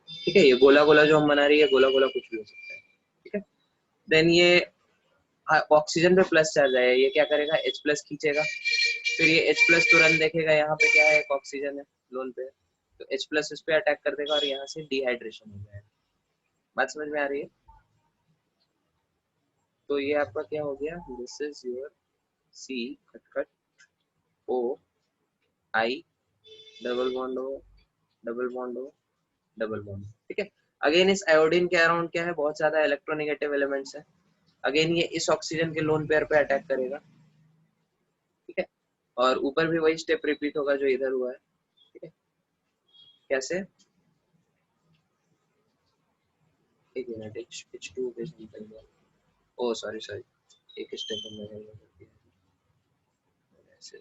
ठीक है। ये गोला गोला जो हम बना रही है, गोला गोला कुछ भी हो सकता है, ठीक है। देन ये ऑक्सीजन पे प्लस चार्ज है, ये क्या करेगा, H+ खींचेगा, फिर ये H+ तुरंत देखेगा यहाँ पे क्या है, एक ऑक्सीजन है लोन पे, तो H+ इस पे अटैक कर देगा और यहाँ से डिहाइड्रेशन हो जाएगा। बात समझ में आ रही है? तो ये आपका क्या हो गया, this is your C cut cut O I double bond O double bond O double bond, ठीक है। अगेन इस आयोडीन के अराउंड क्या है, बहुत ज्यादा इलेक्ट्रोनेगेटिव एलिमेंट्स है। अगेन ये इस ऑक्सीजन के लोन पेयर पे अटैक करेगा, ठीक है, और ऊपर भी वही स्टेप रिपीट होगा जो इधर हुआ है, ठीक है। कैसे, एक मिनट, H2 पे निकल गया, ओ सॉरी सॉरी, एक स्टेप हमने गलत कर दिया, ऐसे,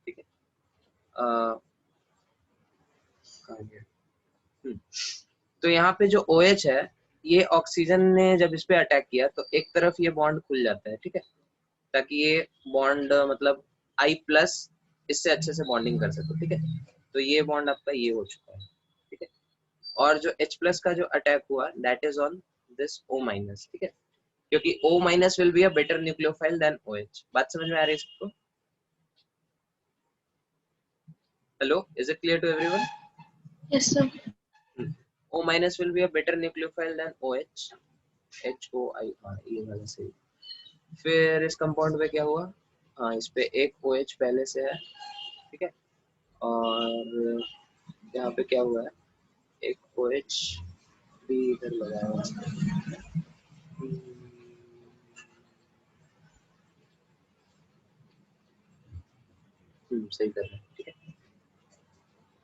ठीक है। कहाँ गया? तो यहाँ पे जो OH है, ये ऑक्सीजन ने जब इस पे अटैक किया तो एक तरफ ये बॉन्ड खुल जाता है, ठीक है, ताकि ये बॉन्ड मतलब I+ इससे अच्छे से बॉन्डिंग कर सको, ठीक है। तो ये बॉन्ड आपका ये हो चुका है, ठीक है। और जो H+ का जो अटैक हुआ, that is on this O-, ठीक है, क्योंकि O- will be a better nucleophile than OH। बात समझ में आ रही है सबको? Hello, is it clear to everyone? Yes, sir. O- will be a better nucleophile than OH, HOIR, ये वाला सही। फिर इस कंपाउंड पे क्या हुआ, हाँ इस पे एक OH पहले से है, ठीक है, और यहाँ पे क्या हुआ है, एक OH भी इधर लगाया हुआ है। सही कर रहे हैं, ठीक है,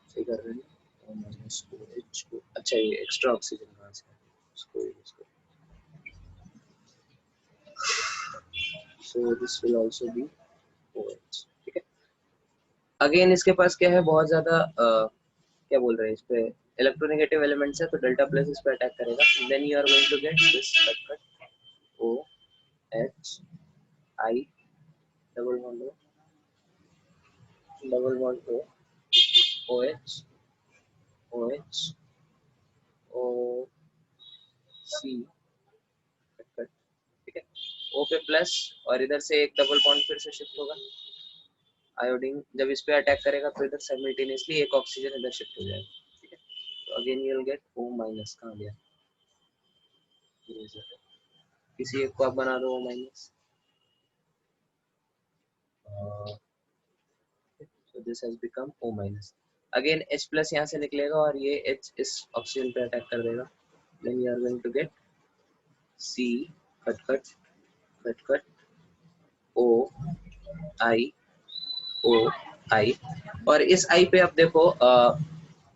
सही कर रहे हैं। OH को, अच्छा ये एक्स्ट्रा ऑक्सीजन कहाँ से है, इसको so this will also be OH, ठीक है। अगेन इसके पास क्या है, बहुत ज्यादा क्या बोल रहे हैं, इस पे इलेक्ट्रोनेगेटिव एलिमेंट्स है, तो Δ+ इस पे अटैक करेगा, then you are going to get this cut OH I double bond O double bond O OH OH OC cut, ठीक है, O पे प्लस, और इधर से एक डबल बॉन्ड फिर से शिफ्ट होगा, आयोडीन जब इस पे अटैक करेगा तो इधर साइमल्टेनियसली एक ऑक्सीजन इधर शिफ्ट हो जाएगा, ठीक है। तो again you will gate O-, कहाँ गया, किसी एक को आप बना दो O-, so this has become O-। Again H+ यहाँ से निकलेगा और ये H इस ऑक्सीजन पे अटैक कर देगा, then you are going to get C cut cut cut cut O I O I, और इस I पे अब देखो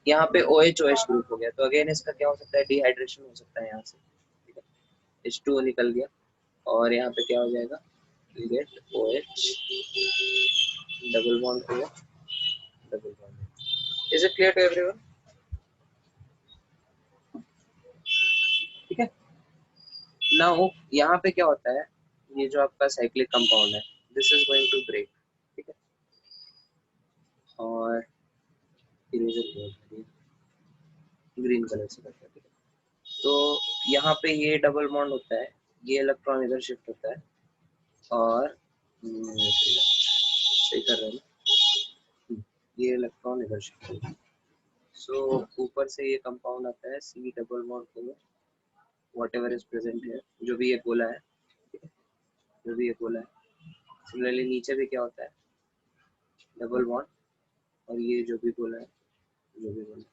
यहाँ पे OH ग्रुप हो गया, तो अगेन इसका क्या हो सकता है, डिहाइड्रेशन हो सकता है यहाँ से, ठीक है, H2O निकल गया, और यहाँ पे क्या हो जाएगा, you get OH double bond O double bond. Is it clear to everyone? ठीक है। नाउ यहाँ पे क्या होता है, ये जो आपका साइक्लिक कंपाउंड है, this is going to break, ठीक है, और ग्रीन कलर से करते हैं, ठीक है। तो यहाँ पे ये डबल बॉन्ड होता है, ये इलेक्ट्रॉन इधर शिफ्ट होता है, और सही कर रहे हैं ना? ये इलेक्ट्रॉन इधर शिफ्ट होता है, सो ऊपर से ये कंपाउंड आता है C double bond O, what ever is present है, जो भी ये गोला है, ठीक है, जो भी ये गोला है। सिमिलरली नीचे भी क्या होता है, डबल बॉन्ड, और ये जो भी गोला है, जो भी गोला है।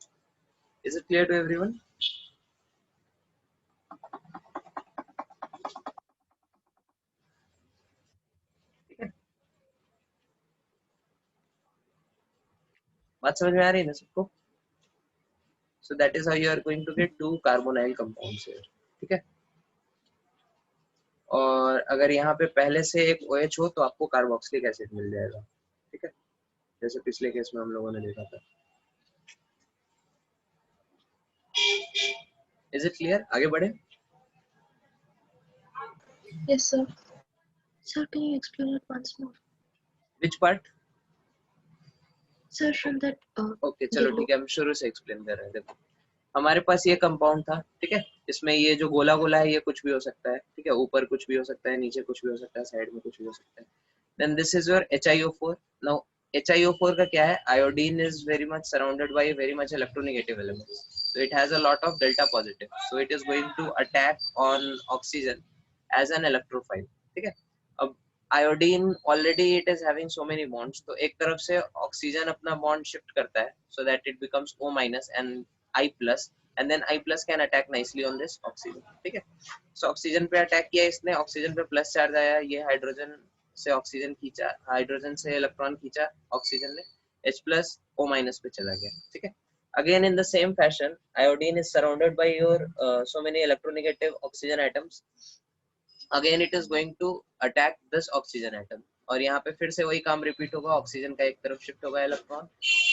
Is it clear to everyone? ठीक है, बात समझ में आ रही है ना सबको? So that is how you are going to get 2 carbonyl compounds here. ठीक है, और अगर यहाँ पे पहले से एक OH हो तो आपको कार्बोक्सिलिक एसिड मिल जाएगा. ठीक है, जैसे पिछले केस में हम लोगों ने देखा था. Is it clear? आगे बढ़े. Yes, sir. Sir, can you explain it once more? Which part? Sir, from that. Okay, चलो ठीक है, हम शुरू से एक्सप्लेन कर रहे हैं. देखो, हमारे पास ये कंपाउंड था. ठीक है, इसमें ये जो गोला गोला है ये कुछ भी हो सकता है. ठीक है, ऊपर कुछ भी हो सकता है, नीचे कुछ भी हो सकता है, साइड में कुछ भी हो सकता है. Then this is your HiO4. Now HiO4 का क्या है? Iodine is very much surrounded by very much electronegative elements. So it has a lot of delta positive. So it is going to attack on oxygen as an electrophile. ठीक है, अब iodine already it is having so many bonds. तो एक तरफ से oxygen अपना bond shift करता है so that it becomes O minus and I plus, and then I plus can attack nicely on this oxygen. ठीक है, so ऑक्सीजन पे अटैक किया इसने, ऑक्सीजन पे प्लस चार्ज आया, ये हाइड्रोजन से ऑक्सीजन खींचा, हाइड्रोजन से इलेक्ट्रॉन खींचा ऑक्सीजन ने, H plus O minus पे चला गया. ठीक है, again in the same fashion iodine is surrounded by your so many electronegative oxygen atoms. Again it is going to attack this oxygen atom, और यहाँ पे फिर से वही काम रिपीट होगा, ऑक्सीजन का एक तरफ शिफ्ट होगा electron,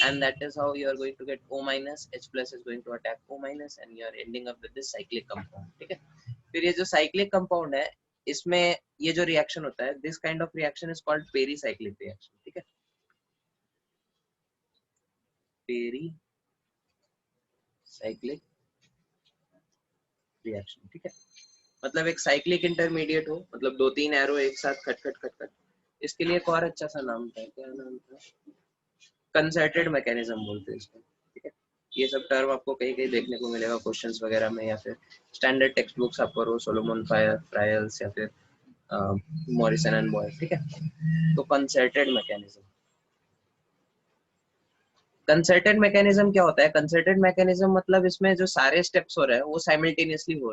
and that is how you are going to get O minus, H plus is going to attack O minus, and you are ending up with this cyclic compound. ठीक है, फिर ये जो cyclic compound है इसमें ये जो reaction होता है, this kind of reaction is called pericyclic reaction. ठीक है, pericyclic reaction. ठीक है, मतलब एक साइक्लिक इंटरमीडिएट हो, मतलब 2-3 एरो एक साथ खट खट खट खट. इसके लिए एक और अच्छा सा नाम था, क्या नाम था? कंसर्टेड मैकेनिज्म बोलते हैं इसको. ठीक है, ये सब टर्म आपको कहीं कहीं देखने को मिलेगा क्वेश्चंस वगैरह में, या फिर स्टैंडर्ड टेक्स्ट बुक्स आप पढ़ो, सोलोमन फ्रायल्स या फिर मॉरिसन एंड बॉयल. ठीक है, तो कंसर्टेड मैकेनिज्म. कंसर्टेड मैकेनिज्म क्या होता है? कंसर्टेड मैकेनिज्म मतलब इसमें जो सारे स्टेप्स हो रहे हैं वो साइमल्टेनियसली हो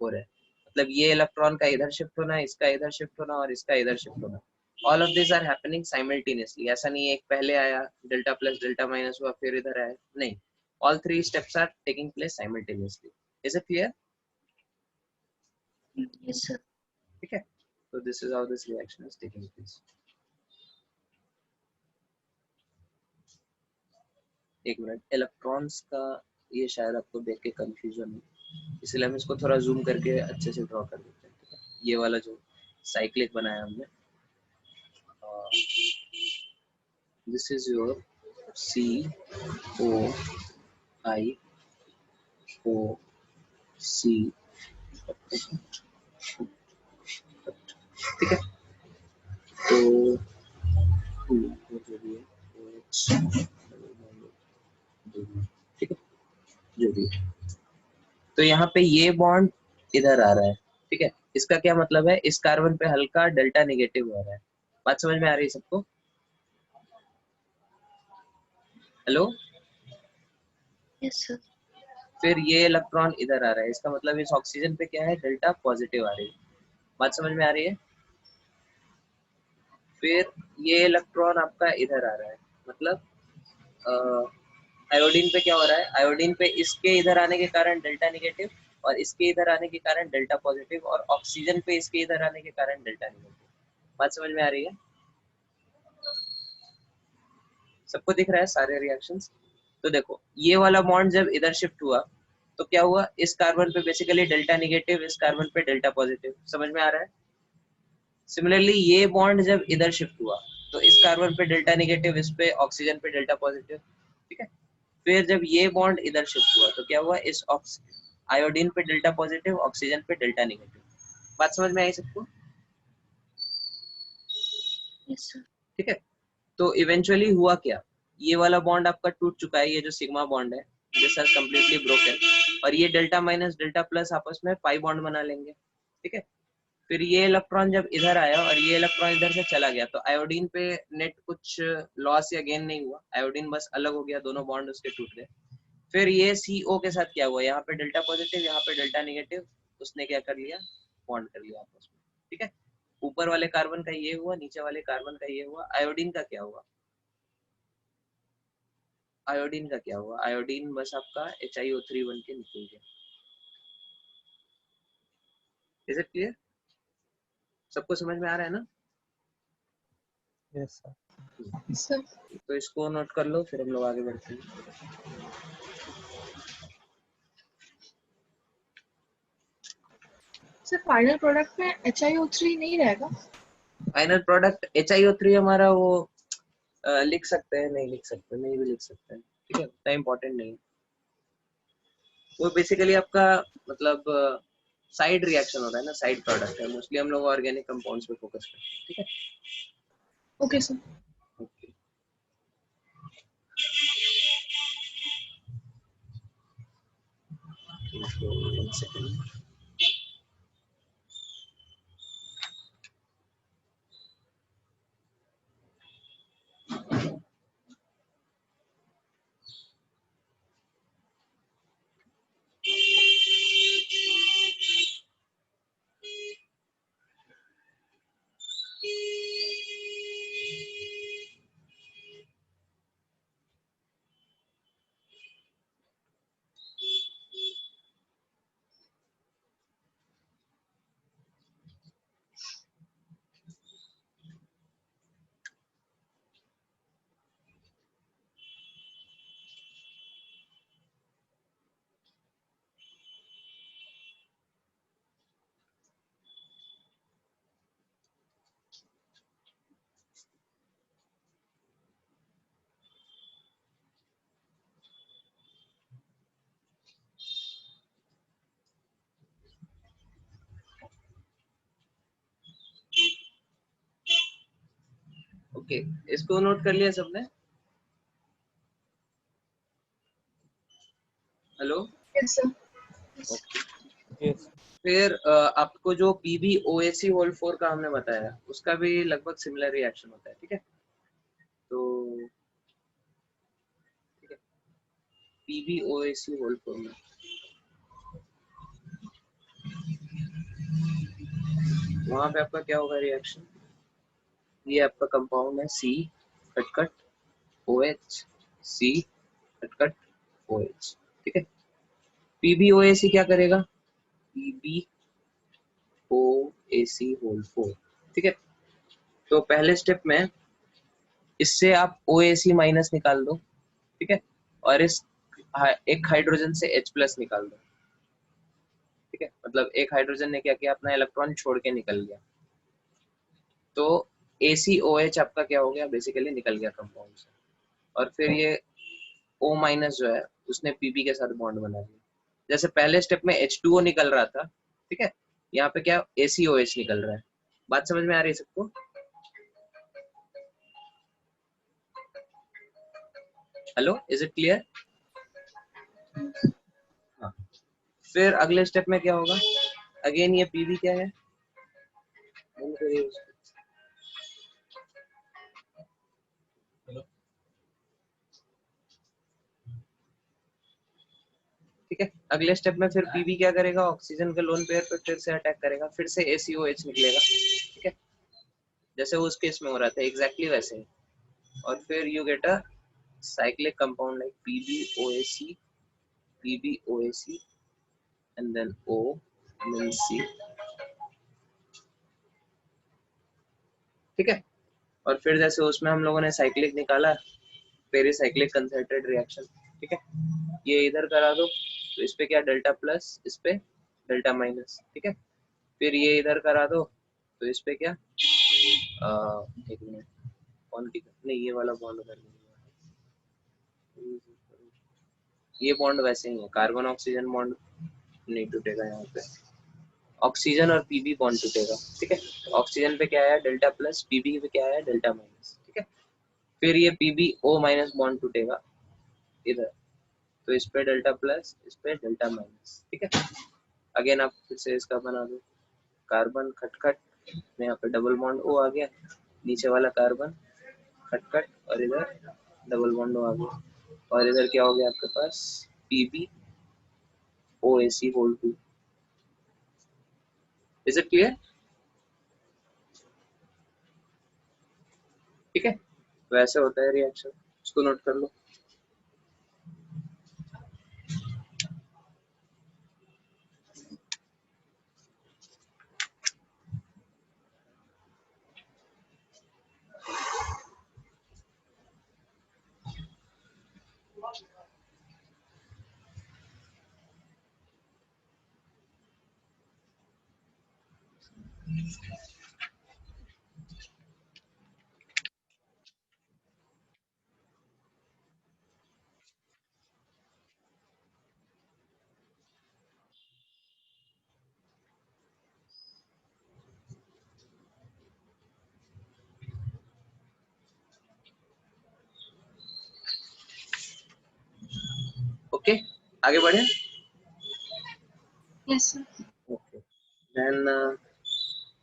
रहे हैं. मतलब ये इलेक्ट्रॉन का इधर शिफ्ट होना, इसका इधर शिफ्ट होना और इसका इधर शिफ्ट होना, all of this are happening simultaneously. ऐसा नहीं है एक पहले आया, डेल्टा प्लस डेल्टा माइनस हुआ, फिर इधर आया, नहीं. All 3 steps are taking place simultaneously. Is it clear? Yes, sir. ठीक है, so this is how this reaction is taking place. एक मिनट, इलेक्ट्रॉन्स का ये शायद आपको देख के कंफ्यूजन हो, इसलिए हम इसको थोड़ा जूम करके अच्छे से ड्रॉ कर देते हैं. ठीक है, ये वाला जो साइक्लिक बनाया हमने, दिस इज योर COI4C. ठीक है, तो जो भी है ठीक है, जो भी है, तो यहाँ पे ये बॉन्ड इधर आ रहा है. ठीक है, इसका क्या मतलब है? इस कार्बन पे हल्का डेल्टा नेगेटिव हो रहा है. बात समझ में आ रही है सबको? हेलो? Yes, sir. फिर ये इलेक्ट्रॉन इधर आ रहा है, इसका मतलब इस ऑक्सीजन पे क्या है? डेल्टा पॉजिटिव आ रही है. बात समझ में आ रही है? फिर ये इलेक्ट्रॉन आपका इधर आ रहा है, मतलब आयोडीन पे क्या हो रहा है? आयोडीन पे इसके इधर आने के कारण डेल्टा नेगेटिव, और इसके इधर आने के कारण डेल्टा पॉजिटिव, और ऑक्सीजन पे इसके इधर आने के कारण डेल्टा नेगेटिव. बात समझ में आ रही है? सबको दिख रहा है सारे रिएक्शंस? तो देखो, ये वाला बॉन्ड जब इधर शिफ्ट हुआ तो क्या हुआ? इस कार्बन पे बेसिकली डेल्टा नेगेटिव, इस कार्बन पे डेल्टा पॉजिटिव. समझ में आ रहा है? सिमिलरली ये बॉन्ड जब इधर शिफ्ट हुआ तो इस कार्बन पे डेल्टा नेगेटिव, इस पे ऑक्सीजन पे डेल्टा पॉजिटिव. ठीक है, फिर जब ये बॉन्ड इधर शिफ्ट हुआ तो क्या हुआ? इस आयोडीन पे डेल्टा पॉजिटिव, ऑक्सीजन पे डेल्टा नेगेटिव. बात समझ में आई सबको? Yes, sir. ठीक है, तो इवेंचुअली हुआ क्या? ये वाला बॉन्ड आपका टूट चुका है, ये जो सिग्मा बॉन्ड है दिस हैज कंप्लीटली ब्रोकन, और ये डेल्टा माइनस डेल्टा प्लस आपस में पाई बॉन्ड बना लेंगे. ठीक है, फिर ये इलेक्ट्रॉन जब इधर आया और ये इलेक्ट्रॉन इधर से चला गया तो आयोडीन पे नेट कुछ लॉस या गेन नहीं हुआ, आयोडीन बस अलग हो गया, दोनों बॉन्ड उसके टूट गए. फिर ये CO के साथ क्या हुआ? यहाँ पे डेल्टा पॉजिटिव, यहाँ पे डेल्टा नेगेटिव, उसने क्या कर लिया? बॉन्ड कर लिया आपस में. ठीक है, ऊपर वाले कार्बन का ये हुआ, नीचे वाले कार्बन का ये हुआ. आयोडीन का क्या हुआ? आयोडीन का क्या हुआ? आयोडीन बस आपका HiO3 बन के निकल गया। Is it clear? सबको समझ में आ रहा है ना? Yes sir. सर तो इसको नोट कर लो, फिर हम लोग आगे बढ़ते हैं। सर फाइनल प्रोडक्ट में HiO3 नहीं रहेगा? फाइनल प्रोडक्ट HiO3 हमारा वो लिख सकते हैं, नहीं लिख सकते, नहीं भी लिख सकते हैं, ठीक है, उतना इम्पोर्टेंट नहीं। वो बेसिकली आपका मतलब साइड रिएक्शन होता है ना, साइड प्रोडक्ट है। मोस्टली हम लोग ऑर्गेनिक कंपाउंड्स पे फोकस करते हैं, ठीक है। Okay sir. Okay, so 1 second. Okay, इसको नोट कर लिया सबने? Hello? Yes sir. Okay, yes. फिर आपको जो PbOAc होल 4 का हमने बताया, उसका भी लगभग सिमिलर रिएक्शन होता है, ठीक है। तो ठीक है, PbOAc होल 4 में वहां पे आपका क्या होगा रिएक्शन? ये आपका कंपाउंड है C cut cut OH, C cut cut OH, ठीक है। PbOAc क्या करेगा? PbOAc होल 4, ठीक है। तो पहले स्टेप में इससे आप OAc माइनस निकाल दो, ठीक है, और इस एक हाइड्रोजन से H प्लस निकाल दो, ठीक है। मतलब एक हाइड्रोजन ने क्या किया, अपना इलेक्ट्रॉन छोड़ के निकल गया, तो ACOH आपका क्या हो गया, बेसिकली निकल गया कंपाउंड से। और फिर ये O माइनस जो है उसने Pb के साथ बॉन्ड बना लिया। जैसे पहले स्टेप में H2O निकल रहा था, ठीक है, यहाँ पे क्या ACOH निकल रहा है। बात समझ में आ रही है सबको? Hello, is it clear? हाँ, फिर अगले स्टेप में क्या होगा? अगेन ये Pb क्या है, बंद करिए उसको। ठीक है, अगले स्टेप में फिर Pb क्या करेगा, ऑक्सीजन के लोन पेयर पे फिर से अटैक करेगा, फिर से ACOH निकलेगा, ठीक है, जैसे उस केस में हो रहा था एग्जैक्टली वैसे ही। और फिर you get a cyclic compound like PbOAc, PbOAc, and then O, and then C, ठीक है। और फिर जैसे उसमें हम लोगों ने साइक्लिक निकाला, पेरीसाइक्लिक कंसंट्रेटेड रिएक्शन, ठीक है, ये इधर करा दो, तो इस पे क्या डेल्टा प्लस, इस पे डेल्टा माइनस, ठीक है। फिर ये इधर करा दो, तो इस पे क्या एक मिनट, बॉन्ड की नहीं, ये वाला बॉन्ड कर दीजिए। ये बॉन्ड वैसे ही है, कार्बन ऑक्सीजन बॉन्ड नहीं टूटेगा यहाँ पे, ऑक्सीजन और Pb बॉन्ड टूटेगा, ठीक है। ऑक्सीजन पे क्या है, डेल्टा प्लस, Pb पे क्या है, डेल्टा माइनस, ठीक है। फिर ये PbO माइनस बॉन्ड टूटेगा इधर, तो इस पे डेल्टा प्लस, इस पे डेल्टा माइनस, ठीक है। अगेन आप फिर से इसका बना दो, कार्बन खटखट में यहाँ पे डबल बॉन्ड O आ गया, नीचे वाला कार्बन खटखट, और इधर डबल बॉन्ड O आ गया, और इधर क्या हो गया आपके पास, PbOAc whole 2। Is it clear? ठीक है, वैसे होता है रिएक्शन, इसको नोट कर लो। ओके, आगे बढ़े। Yes, sir. ओके, देन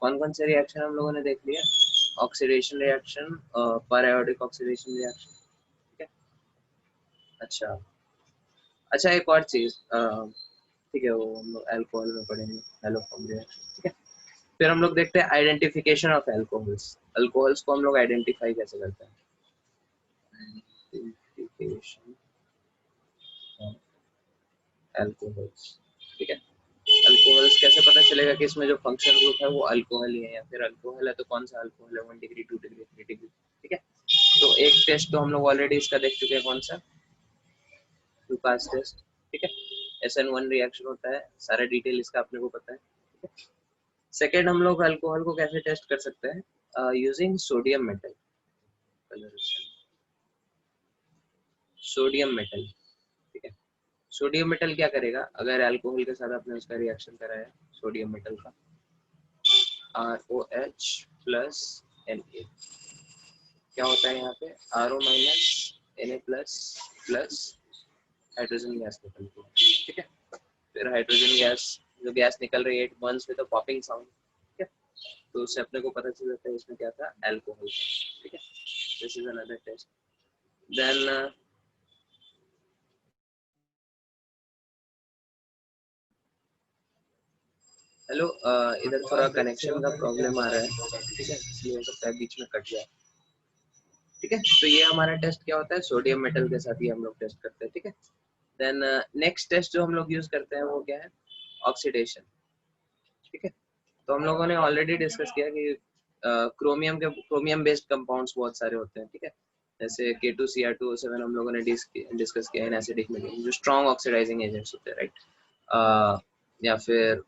कौन कौन से रिएक्शन हम लोगों ने देख लिया? ऑक्सीडेशन रिएक्शन, पैरायोडिक ऑक्सीडेशन रिएक्शन, ठीक है। अच्छा अच्छा, एक और चीज, ठीक है, वो हम लोग अल्कोहल में पढ़ेंगे, एलोफॉर्म रिएक्शन, ठीक है। फिर हम लोग देखते हैं आइडेंटिफिकेशन ऑफ अल्कोहल्स। अल्कोहल्स को हम लोग आइडेंटिफाई कैसे करते हैं? आइडेंटिफिकेशन ऑफ अल्कोहल्स, ठीक है। अल्कोहल्स कैसे पता चलेगा कि इसमें जो फंक्शनल ग्रुप है वो अल्कोहल ही है, या फिर अल्कोहल है तो कौन सा अल्कोहल है, 1 डिग्री, 2 डिग्री, 3 डिग्री, ठीक है। तो एक टेस्ट तो हम लोग ऑलरेडी इसका देख चुके हैं, कौन सा? लुकास टेस्ट, ठीक है। SN1 रिएक्शन होता है, सारा डिटेल इसका अपने को पता है, ठीक है। सेकेंड, हम लोग अल्कोहल को कैसे टेस्ट कर सकते हैं? Using sodium metal, sodium metal, ठीक है। सोडियम मेटल क्या करेगा? अगर अल्कोहल के साथ आपने उसका रिएक्शन कराया सोडियम मेटल का, ROH प्लस Na, क्या होता है यहाँ पे? RO minus Na plus plus hydrogen gas निकलती है, ठीक है। फिर हाइड्रोजन गैस, जो गैस निकल रही है, it Burns with a popping sound, ठीक है। तो उससे अपने को पता चल जाता है इसमें क्या था, अल्कोहल, ठीक है। This is another test. Then hello, इधर थोड़ा कनेक्शन का प्रॉब्लम आ रहा है, ठीक है, इसलिए हो सकता है बीच में कट जाए, ठीक है। तो ये हमारा टेस्ट क्या होता है? सोडियम मेटल के साथ ही हम लोग टेस्ट करते हैं, ठीक है। देन नेक्स्ट टेस्ट जो हम लोग यूज करते हैं वो क्या है? ऑक्सीडेशन, ठीक है। तो हम लोगों ने ऑलरेडी डिस्कस किया कि क्रोमियम बेस्ड कंपाउंड्स बहुत सारे होते हैं, ठीक है। जैसे K2Cr2O7 हम लोगों ने डिस्कस किया इन एसिडिक मीडियम, जो स्ट्रॉन्ग ऑक्सीडाइजिंग एजेंट्स होते हैं, राइट। या फिर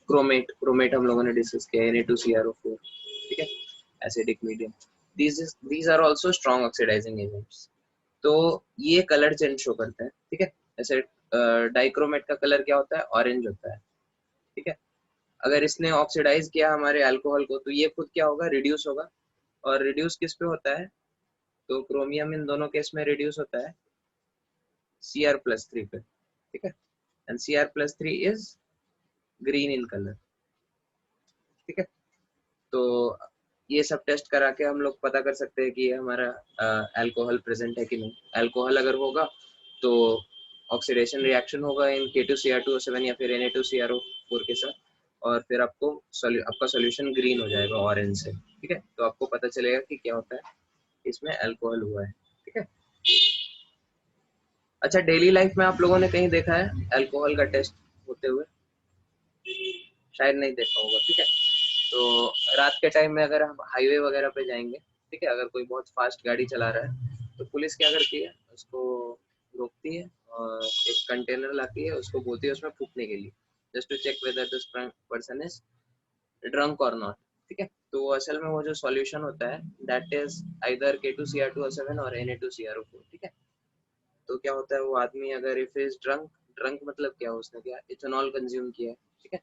क्रोमेट क्रोमेट हम लोगों ने डिस्कस किया, Na2CrO4, ठीक है, acidic medium. these are also strong oxidizing agents। तो ये कलर चेंज शो करते हैं, ठीक है। जैसे डाइक्रोमेट का कलर क्या होता है? ऑरेंज होता है, ठीक है। अगर इसने ऑक्सीडाइज किया हमारे अल्कोहल को तो ये खुद क्या होगा? रिड्यूस होगा। और रिड्यूस किस पे होता है? तो क्रोमियम इन दोनों केस में रिड्यूस होता है Cr+3 पे, ठीक है। And Cr+3 is green in colour, ठीक है। तो ये सब टेस्ट करा के हम लोग पता कर सकते हैं कि ये हमारा अल्कोहल प्रेजेंट है कि नहीं। अल्कोहल अगर होगा तो ऑक्सीडेशन रिएक्शन होगा इन K2Cr2O7 या फिर Na2CrO4 के साथ, और फिर आपका सॉल्यूशन ग्रीन हो जाएगा ऑरेंज से, ठीक है। तो आपको पता चलेगा कि क्या होता है, इसमें अल्कोहल हुआ है, ठीक है। अच्छा, डेली लाइफ में आप लोगों ने कहीं देखा है अल्कोहल का टेस्ट होते हुए? शायद नहीं देखा होगा, ठीक है। तो रात के टाइम में अगर हम हाईवे वगैरह पे जाएंगे, ठीक है, अगर कोई बहुत फास्ट गाड़ी चला रहा है तो पुलिस क्या करती है? उसको रोकती है और एक कंटेनर लाती है, उसको बोलती है उसमें फूकने के लिए, just to check whether this person is drunk और नॉट, ठीक है। तो असल में वो जो सॉल्यूशन होता है दैट इज आइदर K2Cr2O7 और Na2CrO4, ठीक है। तो क्या होता है, वो आदमी अगर इफ इज ड्रंक, ड्रंक मतलब क्या, उसने क्या इथेनॉल कंज्यूम किया है, ठीक है।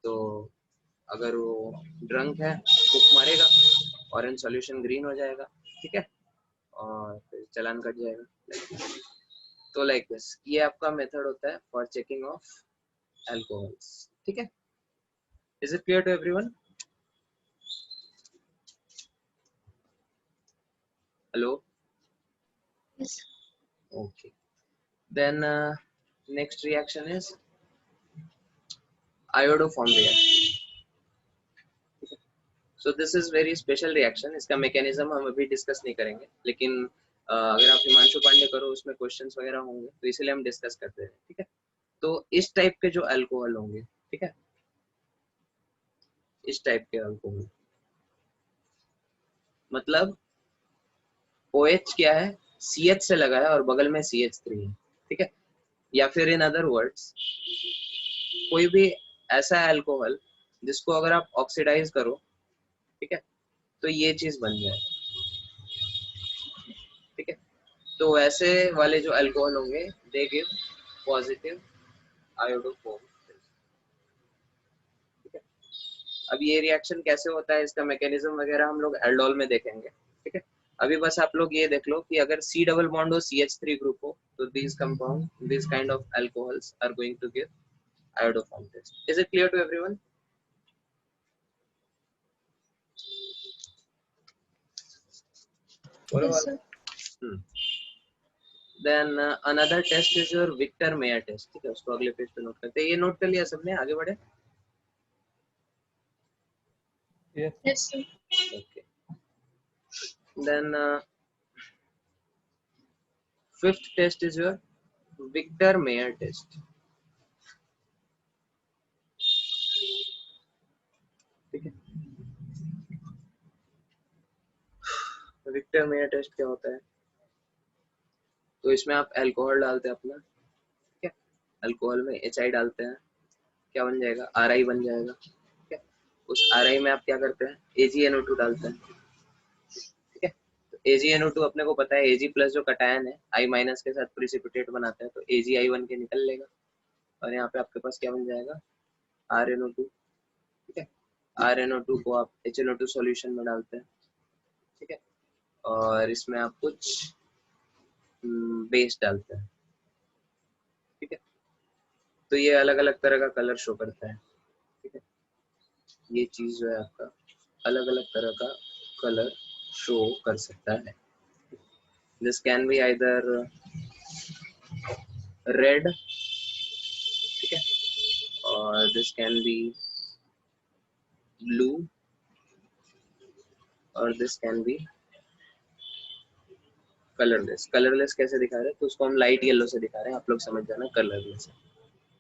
तो अगर वो ड्रंक है, फूक मारेगा, ऑरेंज सॉल्यूशन ग्रीन हो जाएगा, ठीक है, और फिर चालान कट जाएगा। तो लाइक दिस, ये आपका मेथड होता है फॉर चेकिंग ऑफ अल्कोहल्स, ठीक है। Is it clear to everyone? Hello, Yes. Okay. Then next reaction is iodoform reaction. So this is very special reaction. इसका मैकेनिज्म हम अभी डिस्कस नहीं करेंगे, लेकिन अगर आप हिमांशु पांडे करो उसमें क्वेश्चंस वगैरह होंगे, तो इसलिए हम डिस्कस करते हैं, ठीक है। तो इस टाइप के जो अल्कोहल होंगे, ठीक है, इस टाइप के अल्कोहल, मतलब OH क्या है? CH से लगा है और बगल में CH3 है, ठीक है। या फिर इन अदर वर्ड्स, कोई भी ऐसा अल्कोहल जिसको अगर आप ऑक्सीडाइज करो, ठीक है, तो ये चीज बन जाए, ठीक है। तो वैसे वाले जो अल्कोहल होंगे दे गिव पॉजिटिव आयोडोफोम, ठीक है। अब ये रिएक्शन कैसे होता है, इसका मैकेनिज्म वगैरह हम लोग एल्डोल में देखेंगे, ठीक है। अभी बस आप लोग ये देख लो कि अगर C डबल बॉन्ड हो CH3 ग्रुप हो, तो these compound, these kind of alcohols are going to give iodoform test. Is it clear to everyone? Yes, sir. Hmm. Then another test is your Victor Mayer test, ठीक है। उसको अगले page पे note करते हैं। ये नोट कर लिया सबने, आगे बढ़े। Yes. Yes, sir. Okay. Then fifth test is your Victor Mayer test, ठीक है। विक्टर मेयर टेस्ट क्या होता है, तो इसमें आप अल्कोहल डालते हैं अपना, ठीक है। अल्कोहल में HI डालते हैं, क्या बन जाएगा, RI बन जाएगा, ठीक है। उस RI में आप क्या करते हैं, AgNO2 डालते हैं, ठीक है। तो AgNO2 अपने को पता है Ag प्लस जो कटायन है I माइनस के साथ प्रिसिपिटेट बनाता है, तो AgI बन के निकल लेगा, और यहाँ पे आपके पास क्या बन जाएगा, RNO2, ठीक है। RNO2 को आप HNO2 सॉल्यूशन में डालते हैं, ठीक है, और इसमें आप कुछ बेस डालते हैं, ठीक है। तो ये अलग अलग तरह का कलर शो करता है, ठीक है। ये चीज जो है आपका अलग अलग तरह का कलर शो कर सकता है। This can be either red, ठीक है, और दिस कैन बी ब्लू, और this can be colourless. Colourless कैसे दिखा रहे हैं, तो उसको हम लाइट येलो से दिखा रहे हैं, आप लोग समझ जाना कलरलेस है,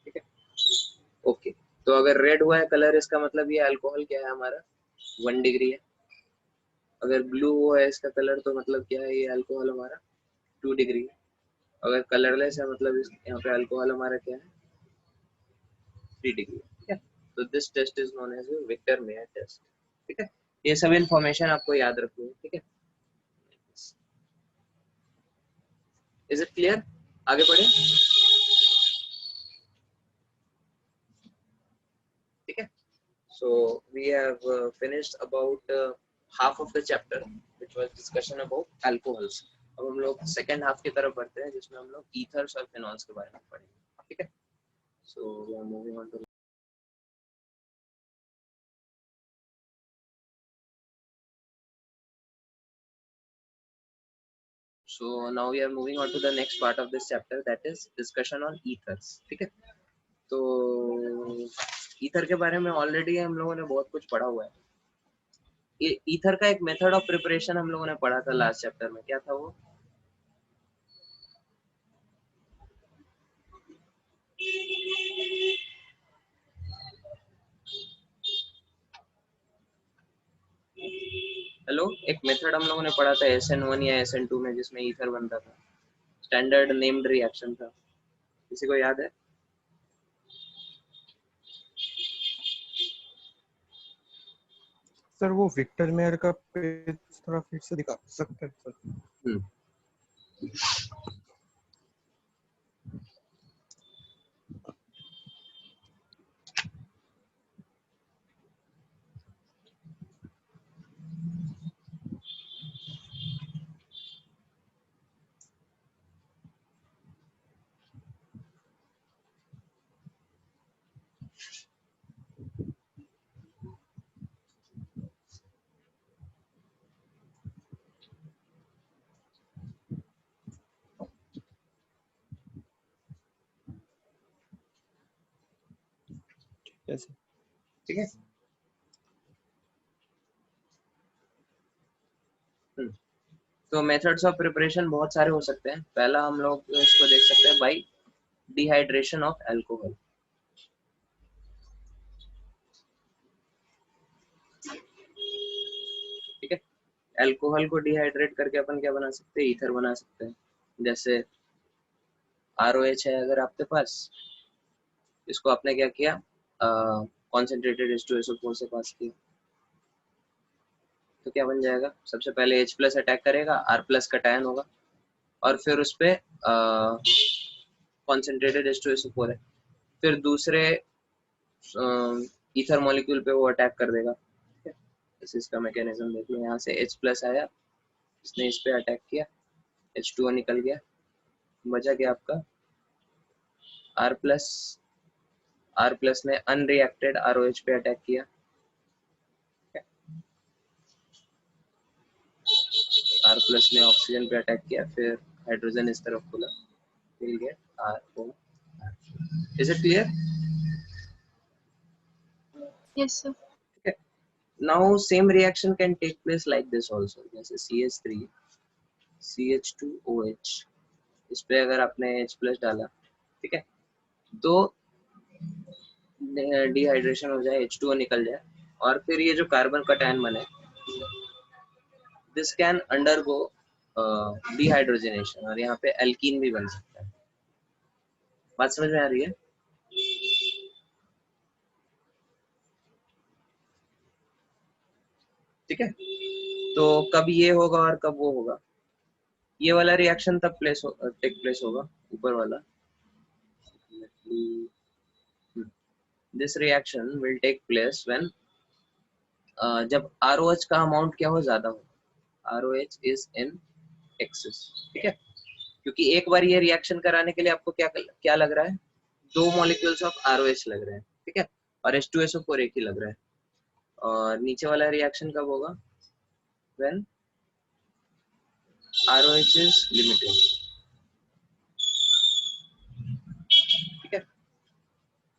ठीक है। ओके, तो अगर रेड हुआ है कलर, इसका मतलब ये अल्कोहल क्या है हमारा, 1 डिग्री है। अगर ब्लू हुआ है इसका कलर, तो मतलब क्या है, ये अल्कोहल हमारा 2 डिग्री है। अगर कलरलेस है मतलब यहाँ पे अल्कोहल हमारा क्या है, 3 डिग्री, ठीक है। तो this test is known as Victor Meyer test, ठीक है। ये सब इंफॉर्मेशन आपको याद रखनी है, ठीक है। इज इट क्लियर, आगे बढ़े, ठीक है। So we have finished about half of the chapter, which was discussion about alcohols. अब हम लोग सेकेंड हाफ की तरफ बढ़ते हैं, जिसमें हम लोग ईथर्स और फिनॉल्स के बारे में पढ़ेंगे, ठीक है। So we are moving on to, so now we are moving on to the next part of this chapter, that is discussion on ethers, ठीक है। तो ईथर के बारे में ऑलरेडी हम लोगों ने बहुत कुछ पढ़ा हुआ है। ये ईथर का एक मेथड ऑफ प्रिपरेशन हम लोगों ने पढ़ा था लास्ट चैप्टर में, क्या था वो, हेलो, एक मेथड हम लोगों ने पढ़ा था SN1 या SN2 में, जिसमें ईथर बनता था, स्टैंडर्ड नेम्ड रिएक्शन था, किसी को याद है? सर वो विक्टर मेयर का पेज थोड़ा फिर से दिखा सकते हैं सर? हम्म, यस ठीक है। तो मेथड्स ऑफ प्रिपरेशन बहुत सारे हो सकते हैं। पहला हम लोग इसको देख सकते हैं बाय डिहाइड्रेशन ऑफ अल्कोहल, ठीक है। अल्कोहल को डिहाइड्रेट करके अपन क्या बना सकते हैं, ईथर बना सकते हैं। जैसे ROH है अगर आपके पास, इसको आपने क्या किया, कॉन्सेंट्रेटेड H2SO4 से पास किया, तो क्या बन जाएगा, सबसे पहले H प्लस अटैक करेगा, R प्लस का टायन होगा, और फिर उस पर कॉन्सेंट्रेटेड H2SO4 है, फिर दूसरे ईथर मॉलिक्यूल पे वो अटैक कर देगा। इस इसका मैकेनिज्म देख लो, यहाँ से H प्लस आया, इसने इस पे अटैक किया, H2O निकल गया, बचा क्या आपका R प्लस ने अनरिएक्टेड ROH पे अटैक किया, R प्लस ने ऑक्सीजन पे अटैक किया, फिर हाइड्रोजन इस तरफ खुला, will get RO। Is it clear? Yes, sir. Okay. Now same reaction can take place like this also, जैसे CH3 CH2OH, इस पे अगर आपने H प्लस डाला, ठीक है, तो डिहाइड्रेशन हो जाए, H2O निकल जाए, और फिर ये जो कार्बन का कैटायन बने, दिस कैन अंडरगो डिहाइड्रोजनेशन, और यहाँ पे एल्कीन भी बन सकता है। बात समझ में आ रही है? ठीक है, तो कब ये होगा और कब वो होगा, ये वाला रिएक्शन तब टेक प्लेस होगा, ऊपर वाला, this reaction will take place when जब ROH का अमाउंट क्या हो, ज्यादा हो, ROH इज इन एक्सेस, ठीक है, क्योंकि एक बार ये रिएक्शन कराने के लिए आपको क्या लग रहा है, 2 मॉलिक्यूल्स ऑफ ROH लग रहे हैं, ठीक है, और H2SO4 एक ही लग रहा है, और नीचे वाला रिएक्शन कब होगा, व्हेन ROH is limited, ठीक है,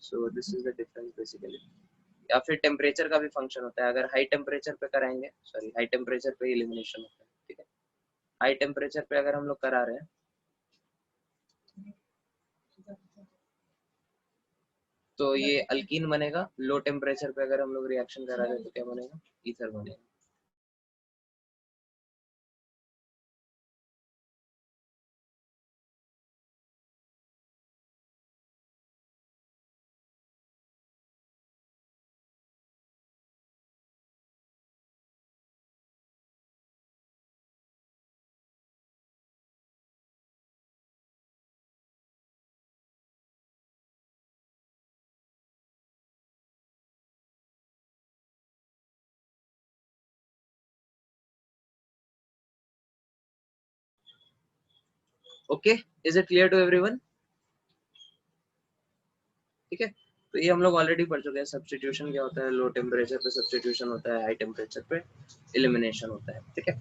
सो this is the difference basically. या फिर टेम्परेचर का भी फंक्शन होता है, अगर हाई टेम्परेचर पे कराएंगे, सॉरी हाई टेम्परेचर पे एलिमिनेशन होता है, ठीक है, हाई टेम्परेचर पे अगर हम लोग करा रहे हैं तो ये अल्कीन बनेगा, लो टेम्परेचर पे अगर हम लोग रिएक्शन करा रहे हैं तो क्या बनेगा, ईथर बनेगा। Okay, is it clear to everyone? ठीक है, तो ये हम लोग ऑलरेडी पढ़ चुके हैं, सब्स्टिट्यूशन क्या होता है, लो टेम्परेचर पे सब्स्टिट्यूशन होता है, हाई टेम्परेचर पे एलिमिनेशन होता है, ठीक है।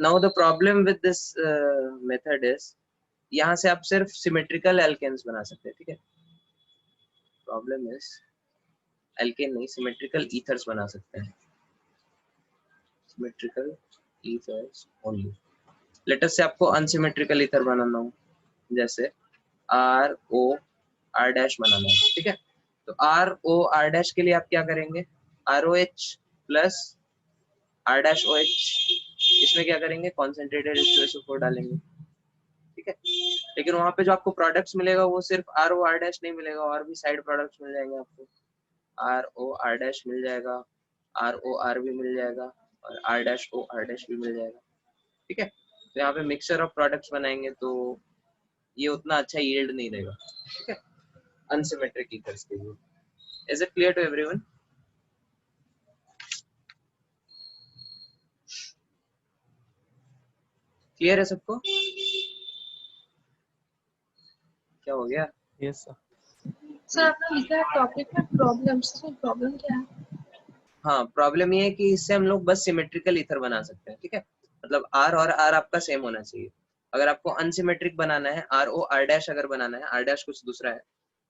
Now the problem with this method is, यहाँ से आप सिर्फ सिमेट्रिकल एल्केन्स बना सकते हैं, ठीक है, प्रॉब्लम इज एल्केन नहीं, सिमेट्रिकल ईथर्स बना सकते हैं, symmetrical ethers only. Let us से आपको अनसिमेट्रिकल ईथर बनाना हो, जैसे RO R' बनाना है, ठीक है, तो RO R' के लिए आप क्या करेंगे, ROH प्लस R'OH, इसमें क्या करेंगे, कॉन्सेंट्रेटेड H2SO4 डालेंगे, ठीक है, लेकिन वहां पे जो आपको प्रोडक्ट्स मिलेगा वो सिर्फ ROR' नहीं मिलेगा, और भी साइड प्रोडक्ट्स मिल जाएंगे आपको, ROR' मिल जाएगा, ROR भी मिल जाएगा, और R'OR' भी मिल जाएगा, ठीक है, तो यहाँ पे मिक्सचर ऑफ प्रोडक्ट्स बनाएंगे तो ये उतना अच्छा यील्ड नहीं देगा, ठीक है, अनसिमेट्रिक ईथर्स के लिए। Is it clear to everyone? Clear है सबको? क्या हो गया? Yes sir. सर आपने लिखा है टॉपिक में प्रॉब्लम्स, तो प्रॉब्लम क्या है? हाँ, प्रॉब्लम ये है कि इससे हम लोग बस सिमेट्रिकल ईथर बना सकते हैं, ठीक है, मतलब R और R आपका सेम होना चाहिए। अगर आपको अनसिमेट्रिक बनाना है, ROR' अगर बनाना है, R' कुछ दूसरा है,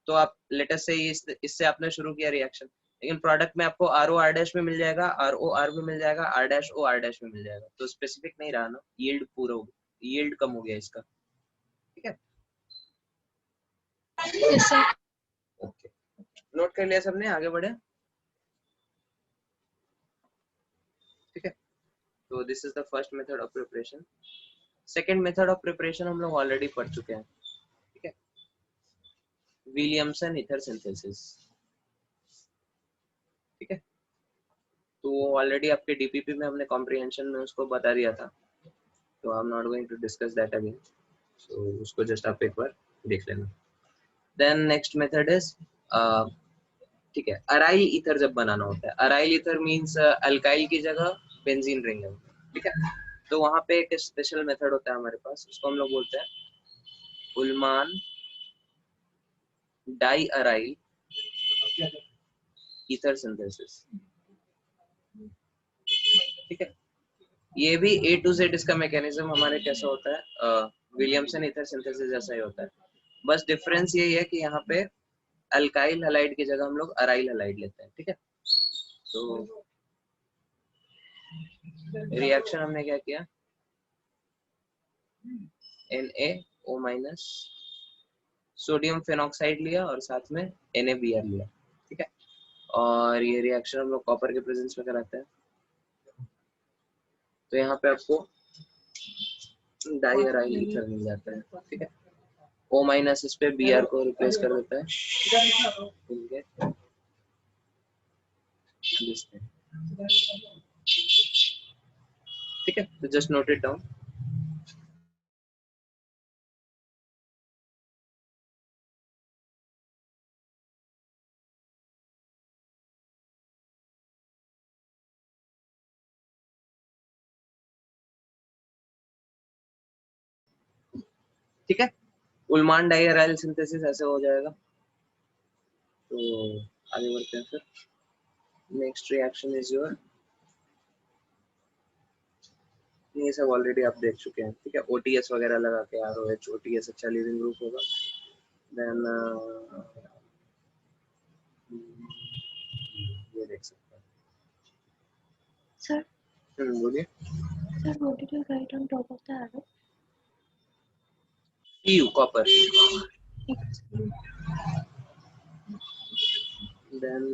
तो आप लेटेस्ट से इससे आपने शुरू किया रिएक्शन, लेकिन प्रोडक्ट में आपको ROR' भी मिल जाएगा, ROR भी मिल जाएगा, R'OR' भी मिल जाएगा, तो स्पेसिफिक नहीं रहा ना, यील्ड पूरा हो गया, यील्ड कम हो गया इसका, ठीक है, यस सर। ओके, नोट कर लिया सबने, आगे बढ़े, ठीक है, तो this is the first method of preparation. Second method of preparation हम लोग ऑलरेडी पढ़ चुके हैं, ठीक है, विलियमसन ईथर सिंथेसिस, ठीक है, तो ऑलरेडी आपके डीपीपी में हमने कॉम्प्रिहेंशन में उसको बता दिया था, तो I am not going to discuss that again, so उसको जस्ट आप एक बार देख लेना। देन नेक्स्ट मेथड इज, ठीक है, अराइल ईथर जब बनाना होता है, अराइल ईथर मींस अल्काइल की जगह बेंजीन रिंग है, ठीक है, तो वहां पे एक स्पेशल मेथड होता है हमारे पास, उसको हम लोग बोलते हैं उल्मान डाई अराइल ईथर सिंथेसिस, ठीक है। ये भी ए टू जेड इसका मैकेनिज्म हमारे कैसा होता है, विलियमसन ईथर सिंथेसिस जैसा ही होता है, बस डिफरेंस यही है कि यहाँ पे अल्काइल हैलाइड की जगह हम लोग अराइल हैलाइड लेते हैं, ठीक है। तो रिएक्शन हमने क्या किया, NaO- सोडियम फेनॉक्साइड लिया और साथ में NaBr लिया, ठीक है, और ये रिएक्शन हम लोग कॉपर के प्रेजेंस में कराते हैं। तो यहाँ पे आपको डाई अराइल ईथर मिल जाता है, ठीक है। O- इस पे Br को रिप्लेस कर देता है, ठीक है, तो जस्ट नोट इट डाउन। ठीक है, उल्मान डाई अराइल सिंथेसिस ऐसे हो जाएगा। तो आगे बढ़ते हैं फिर, नेक्स्ट रिएक्शन इज योर, ये सब ऑलरेडी आप देख चुके हैं, ठीक है, OTS वगैरह लगा के, ROH OTS अच्छा लीविंग ग्रुप होगा। देन ये देख सकते हैं। Sir, बोलिए। sir, what did you write on top of the arrow? Cu copper. It's then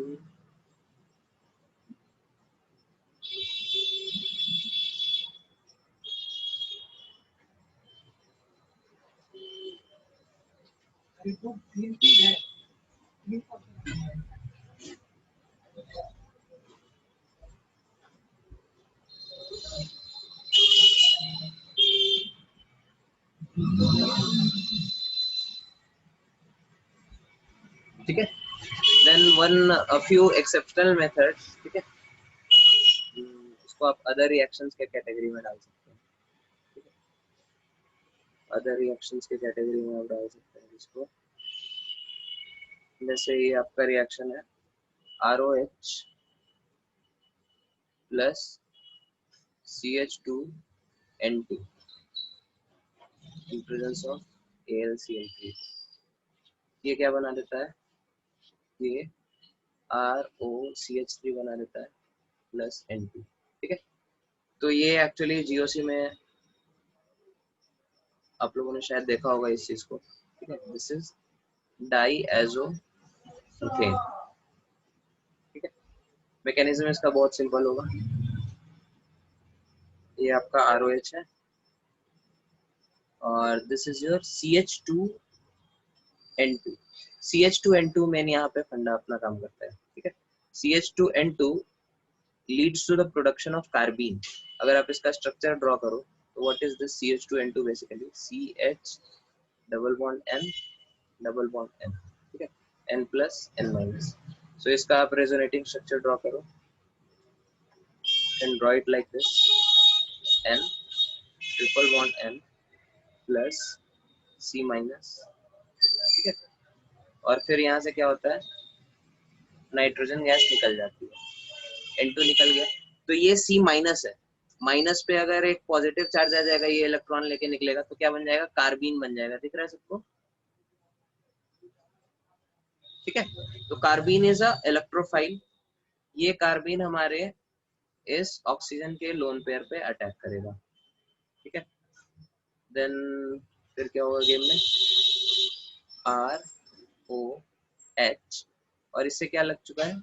ठीक है, then one a few exceptional methods, ठीक है, इसको आप अदर रिएक्शंस के कैटेगरी में डाल सकते हैं, ठीक है, अदर रिएक्शंस के कैटेगरी में आप डाल सकते हैं इसको। जैसे ये आपका रिएक्शन है ROH plus CH2N2 in presence of AlCl3, ये क्या बना देता है, ये ROCH3 बना देता है प्लस N2, ठीक है। तो ये एक्चुअली GOC में आप लोगों ने शायद देखा होगा इस चीज को, ठीक है, दिस इज डाईएजोथेन, ठीक है। मैकेनिज्म इसका बहुत सिंपल होगा, ये आपका ROH है और this is your CH2N2, CH2N2 main यहाँ पे फंडा अपना काम करता है, ठीक है। CH2N2 leads to the production of carbene। अगर आप इसका स्ट्रक्चर ड्रॉ करो तो what is this CH2N2, basically CH double bond N double bond N, ठीक है, N प्लस N माइनस। सो इसका आप रेजोनेटिंग स्ट्रक्चर ड्रॉ करो, and draw it like this, N triple bond N plus C minus, ठीक है, और फिर यहाँ से क्या होता है, नाइट्रोजन गैस निकल जाती है, N2 निकल गया, तो ये C माइनस है, माइनस पे अगर एक पॉजिटिव चार्ज आ जाएगा, ये इलेक्ट्रॉन लेके निकलेगा तो क्या बन जाएगा, कार्बीन बन जाएगा, दिख रहा है सबको, ठीक है। तो कार्बीन इज अ इलेक्ट्रोफाइल, ये कार्बीन हमारे इस ऑक्सीजन के लोन पेयर पे अटैक करेगा, ठीक है। देन फिर क्या होगा गेम में, ROH और इससे क्या लग चुका है,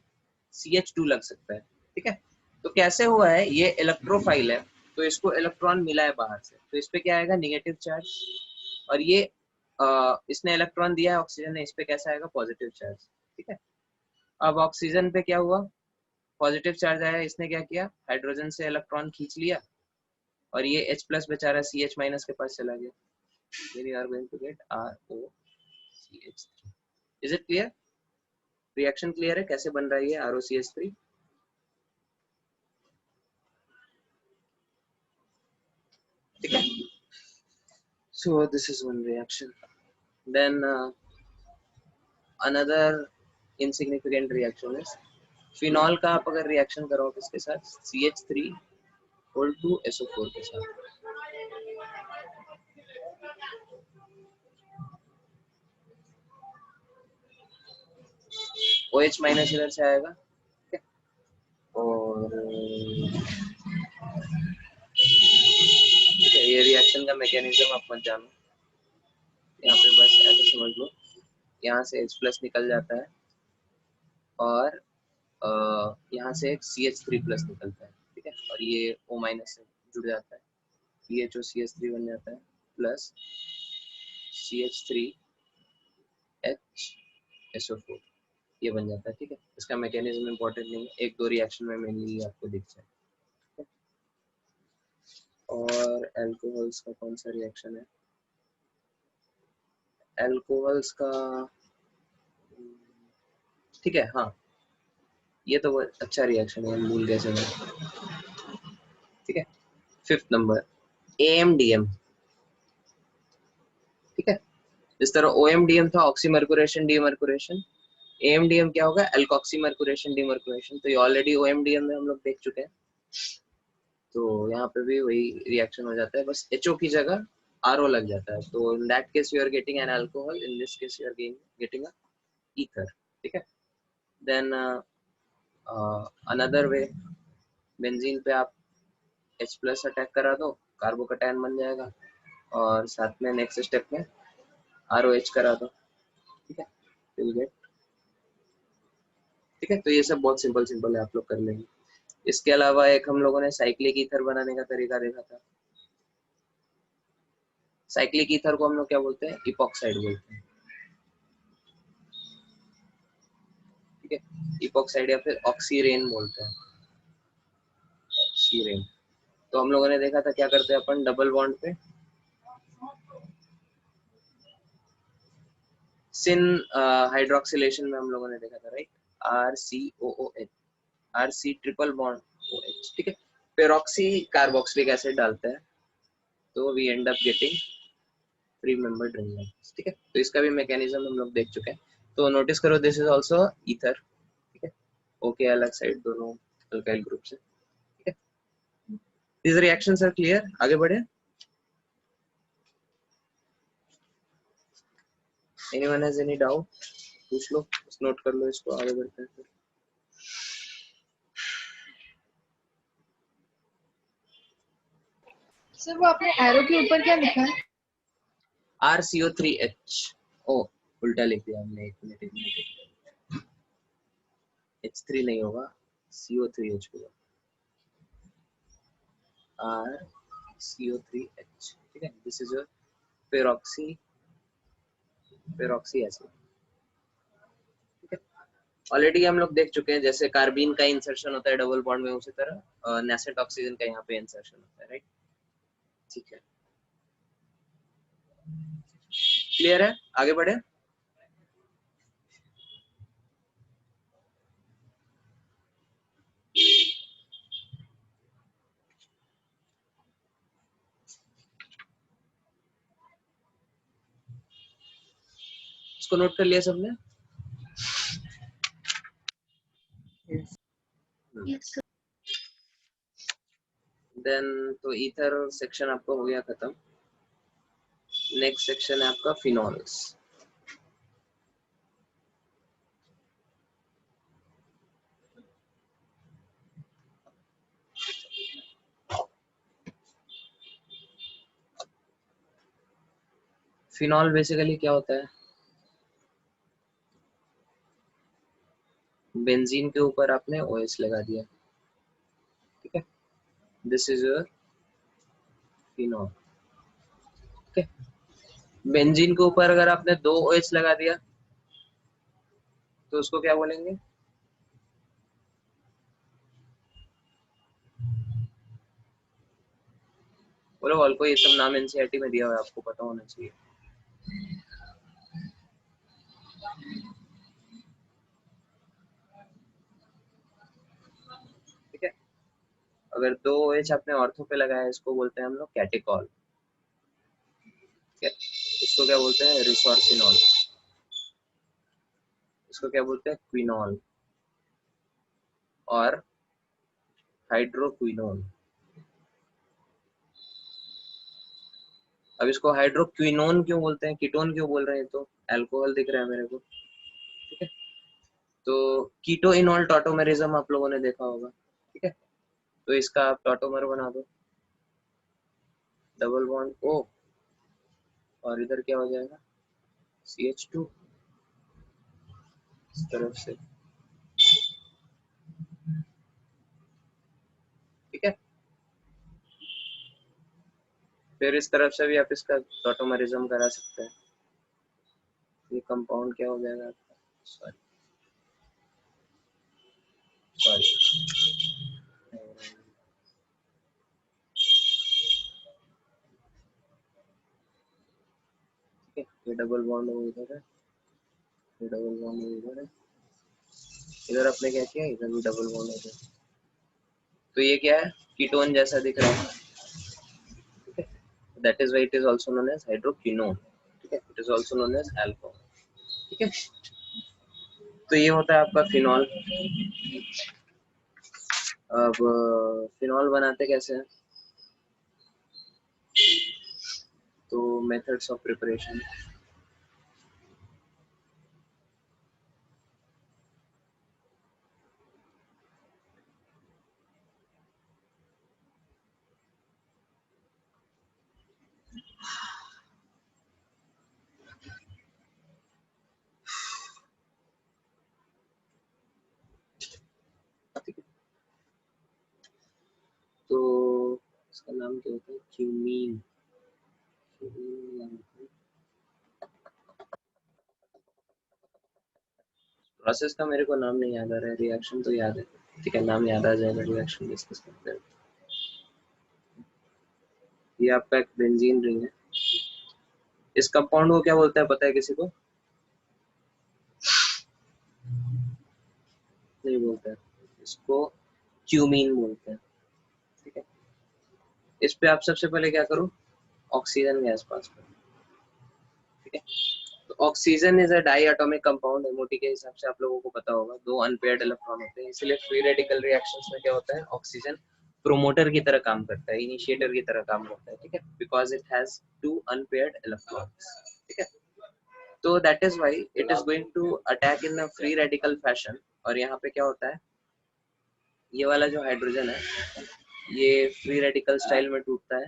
CH2 लग सकता है, ठीक है। तो कैसे हुआ है, ये इलेक्ट्रोफाइल है तो इसको इलेक्ट्रॉन मिला है बाहर से, तो इस पे क्या आएगा, नेगेटिव चार्ज, और ये इसने इलेक्ट्रॉन दिया है ऑक्सीजन ने, इस पे कैसा आएगा, पॉजिटिव चार्ज, ठीक है। अब ऑक्सीजन पे क्या हुआ, पॉजिटिव चार्ज आया, इसने क्या किया, हाइड्रोजन से इलेक्ट्रॉन खींच लिया और ये H प्लस बेचारा CH माइनस के पास चला गया. Then you are going to get ROCH3. Is it clear? Reaction clear है कैसे बन रहा है ये ROCH3? ठीक है. So this is one reaction. Then another insignificant reaction is phenol का आप अगर रिएक्शन करो किसके साथ, CH3 होल टू SO4 के साथ. OH माइनस इधर से आएगा, ठीक है, और ठीक है, ये रिएक्शन का मैकेनिज्म आप मत जानो, यहाँ पे बस ऐसे समझ लो, यहाँ से H प्लस निकल जाता है और यहाँ से एक CH3 प्लस निकलता है, ठीक है, और ये O माइनस से जुड़ जाता है, CHO CH3 बन जाता है प्लस CH3HSO4 ये बन जाता है, ठीक है. इसका मैकेनिज्म इंपॉर्टेंट नहीं है, एक दो रिएक्शन में मेनली आपको दिख जाए. और अल्कोहल्स का कौन सा रिएक्शन है, अल्कोहल्स का, ठीक है, हाँ ये तो अच्छा रिएक्शन है, भूल गए मैं, ठीक है. 5th नंबर AMDM, ठीक है. जिस तरह OMDM था ऑक्सीमर्कुरेशन डीमर्कुरेशन, AMDM क्या होगा, एल्कोक्सीमर्कुरेशन डीमर्कुरेशन. तो ये ऑलरेडी OMDM में हम लोग देख चुके हैं, तो यहाँ पे भी वही रिएक्शन हो जाता है, बस HO की जगह RO लग जाता है. तो in that case you are getting an alcohol, in this case you are getting a ether, ठीक है. देन अनदर वे, बेंजीन पे आप H प्लस अटैक करा दो, कार्बोकैटायन बन जाएगा, और साथ में नेक्स्ट स्टेप में ROH करा दो, ठीक है, विल गेट, ठीक है. तो ये सब बहुत सिंपल है, आप लोग कर लेंगे. इसके अलावा एक हम लोगों ने साइक्लिक ईथर बनाने का तरीका देखा था. साइक्लिक ईथर को हम लोग क्या बोलते हैं, इपॉक्साइड बोलते हैं, ठीक है, इपॉक्साइड या फिर ऑक्सीरेन बोलते हैं, ऑक्सीरेन. तो हम लोगों ने देखा था क्या करते हैं अपन, डबल बॉन्ड पे सिन हाइड्रोक्सिलेशन में हम लोगों ने देखा था, right, RCOOH, RC triple bond OH, ठीक है. पेरोक्सी कार्बोक्सिलिक एसिड डालते हैं तो we end up getting 3 membered ring line, ठीक है. तो इसका भी मैकेनिज्म हम लोग देख चुके हैं. तो नोटिस करो, दिस इज आल्सो ईथर, ठीक है, ओके अलग साइड दोनों अल्काइल ग्रुप से, ठीक है. दिस रिएक्शंस आर क्लियर, आगे बढ़े. एनीवन हैज एनी डाउट, पूछ लो, नोट कर लो इसको, आगे बढ़ते हैं फिर. सर वो आपने एरो के ऊपर क्या लिखा है? RCO3H, ओ उल्टा लिख दिया हमने, एक मिनट, H3 नहीं होगा, CO3H होगा, RCO3H, ठीक है. This is your peroxy acid, ठीक है. ऑलरेडी हम लोग देख चुके हैं, जैसे कार्बीन का इंसर्शन होता है डबल बॉन्ड में, उसी तरह नेसेंट ऑक्सीजन का यहाँ पे इंसर्शन होता है, राइट, ठीक है. क्लियर है, आगे बढ़े. इसको नोट कर लिया सबने? Yes, sir. देन तो ईथर सेक्शन आपका हो गया खत्म. नेक्स्ट सेक्शन है आपका फिनॉल्स. फिनॉल बेसिकली क्या होता है, बेंजीन के ऊपर आपने OH लगा दिया, ठीक है, दिस इज योर फिनॉल, ठीक है. बेंजीन के ऊपर अगर आपने 2 OH लगा दिया तो उसको क्या बोलेंगे, बोलो अल्को, ये सब नाम एनसीईआरटी में दिया हुआ है, आपको पता होना चाहिए। ठीक है, अगर 2 OH आपने ऑर्थो पे लगाया है, इसको बोलते हैं हम लोग कैटेकॉल। ठीक है, इसको क्या बोलते हैं, रिसोर्सिनॉल। इसको क्या बोलते हैं, क्विनॉल और हाइड्रोक्विनोन। अब इसको हाइड्रोक्विनोन क्यों बोलते हैं, कीटोन क्यों बोल रहे हैं, तो अल्कोहल दिख रहा है मेरे को। ठीक है, तो कीटोइनॉल टॉटोमेरिज्म आप लोगों ने देखा होगा। ठीक है, तो इसका आप टॉटोमर बना दो, डबल बॉन्ड O, और इधर क्या हो जाएगा, CH2 इस तरफ से। ठीक है, फिर इस तरफ से भी आप इसका टॉटोमरिज्म करा सकते हैं। ये कंपाउंड क्या हो जाएगा आपका, सॉरी ठीक है, ये डबल बॉन्ड हो इधर है, ये डबल बॉन्ड हो इधर है, इधर आपने क्या किया, इधर भी डबल बॉन्ड हो गया। तो ये क्या है, कीटोन जैसा दिख रहा है। ठीक है, that is why it is also known as hydroquinone. ठीक है, it is also known as alcohol. ठीक है, तो ये होता है आपका फिनॉल। अब फिनॉल बनाते कैसे हैं, तो मेथड्स ऑफ प्रिपरेशन। तो इसका नाम क्या होता है, क्यूमीन। प्रोसेस का मेरे को नाम नहीं याद आ रहा है, रिएक्शन तो याद है। ठीक है, नाम याद आ जाएगा, रिएक्शन डिस्कस करते हैं। ये आपका एक बेंजीन रिंग है। इस कंपाउंड को क्या बोलते हैं, पता है किसी को, नहीं बोलते हैं, इसको क्यूमीन बोलते हैं। ठीक है, इस पे आप सबसे पहले क्या करो, ऑक्सीजन गैस पास करो। ठीक है, तो oxygen is a diatomic compound, MOT के हिसाब से आप लोगों को पता होगा, 2 अनपेयर्ड इलेक्ट्रॉन होते हैं, इसलिए फ्री रेडिकल रिएक्शंस में क्या होता है, ऑक्सीजन प्रोमोटर की तरह काम करता है, इनिशिएटर की तरह काम करता है। ठीक है, because it has 2 unpaired electrons. ठीक है, तो that is why it is going to attack in a free radical fashion. और यहाँ पे क्या होता है, ये वाला जो हाइड्रोजन है, ये फ्री रेडिकल स्टाइल में टूटता है,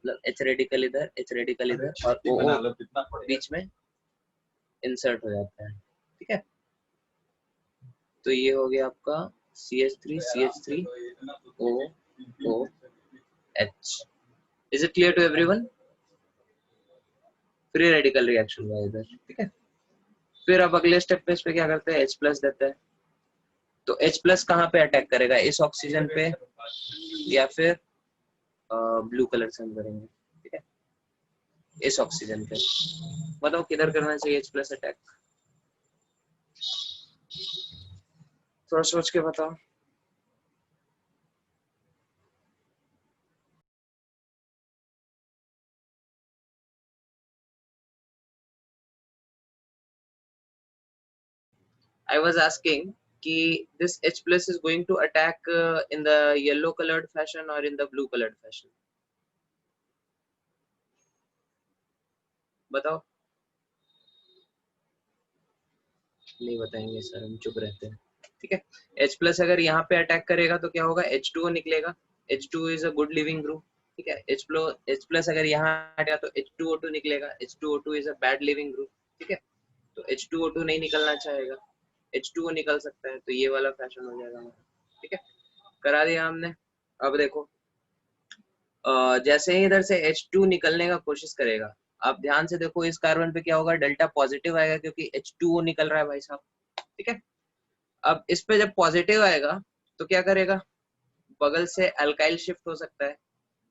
मतलब H रेडिकल इधर और OO बीच में इंसर्ट हो जाता है। ठीक है, तो ये हो गया आपका CH3 OOH। Is it clear to everyone, free radical reaction हुआ इधर। ठीक है, फिर अब अगले स्टेप पे इस पे क्या करते हैं, H+ देते हैं। तो H+ कहाँ पे अटैक करेगा, इस ऑक्सीजन पे या फिर ब्लू कलर से हम करेंगे। ठीक है, इस ऑक्सीजन पे। बताओ किधर करना चाहिए H+ अटैक, थोड़ा सोच के बताओ। I was asking कि this H+ is going to attack in the yellow colored fashion or in the blue colored fashion, बताओ। नहीं बताएंगे सर, हम चुप रहते हैं। ठीक है, H+ अगर यहाँ पे अटैक करेगा तो क्या होगा, H2O निकलेगा। H2 is a good living group। ठीक है, H+ अगर यहाँ हटेगा तो H2O2 निकलेगा। H2O2 is a bad living group। ठीक है, तो H2O2 नहीं निकलना चाहेगा, H2O निकल सकता है, तो ये वाला फैशन हो जाएगा हमारा। ठीक है, करा दिया हमने। अब देखो, जैसे ही इधर से H2 निकलने का कोशिश करेगा, आप ध्यान से देखो इस कार्बन पे क्या होगा, डेल्टा पॉजिटिव आएगा क्योंकि H2O निकल रहा है भाई साहब। ठीक है, अब इस पे जब पॉजिटिव आएगा तो क्या करेगा, बगल से अल्काइल शिफ्ट हो सकता है।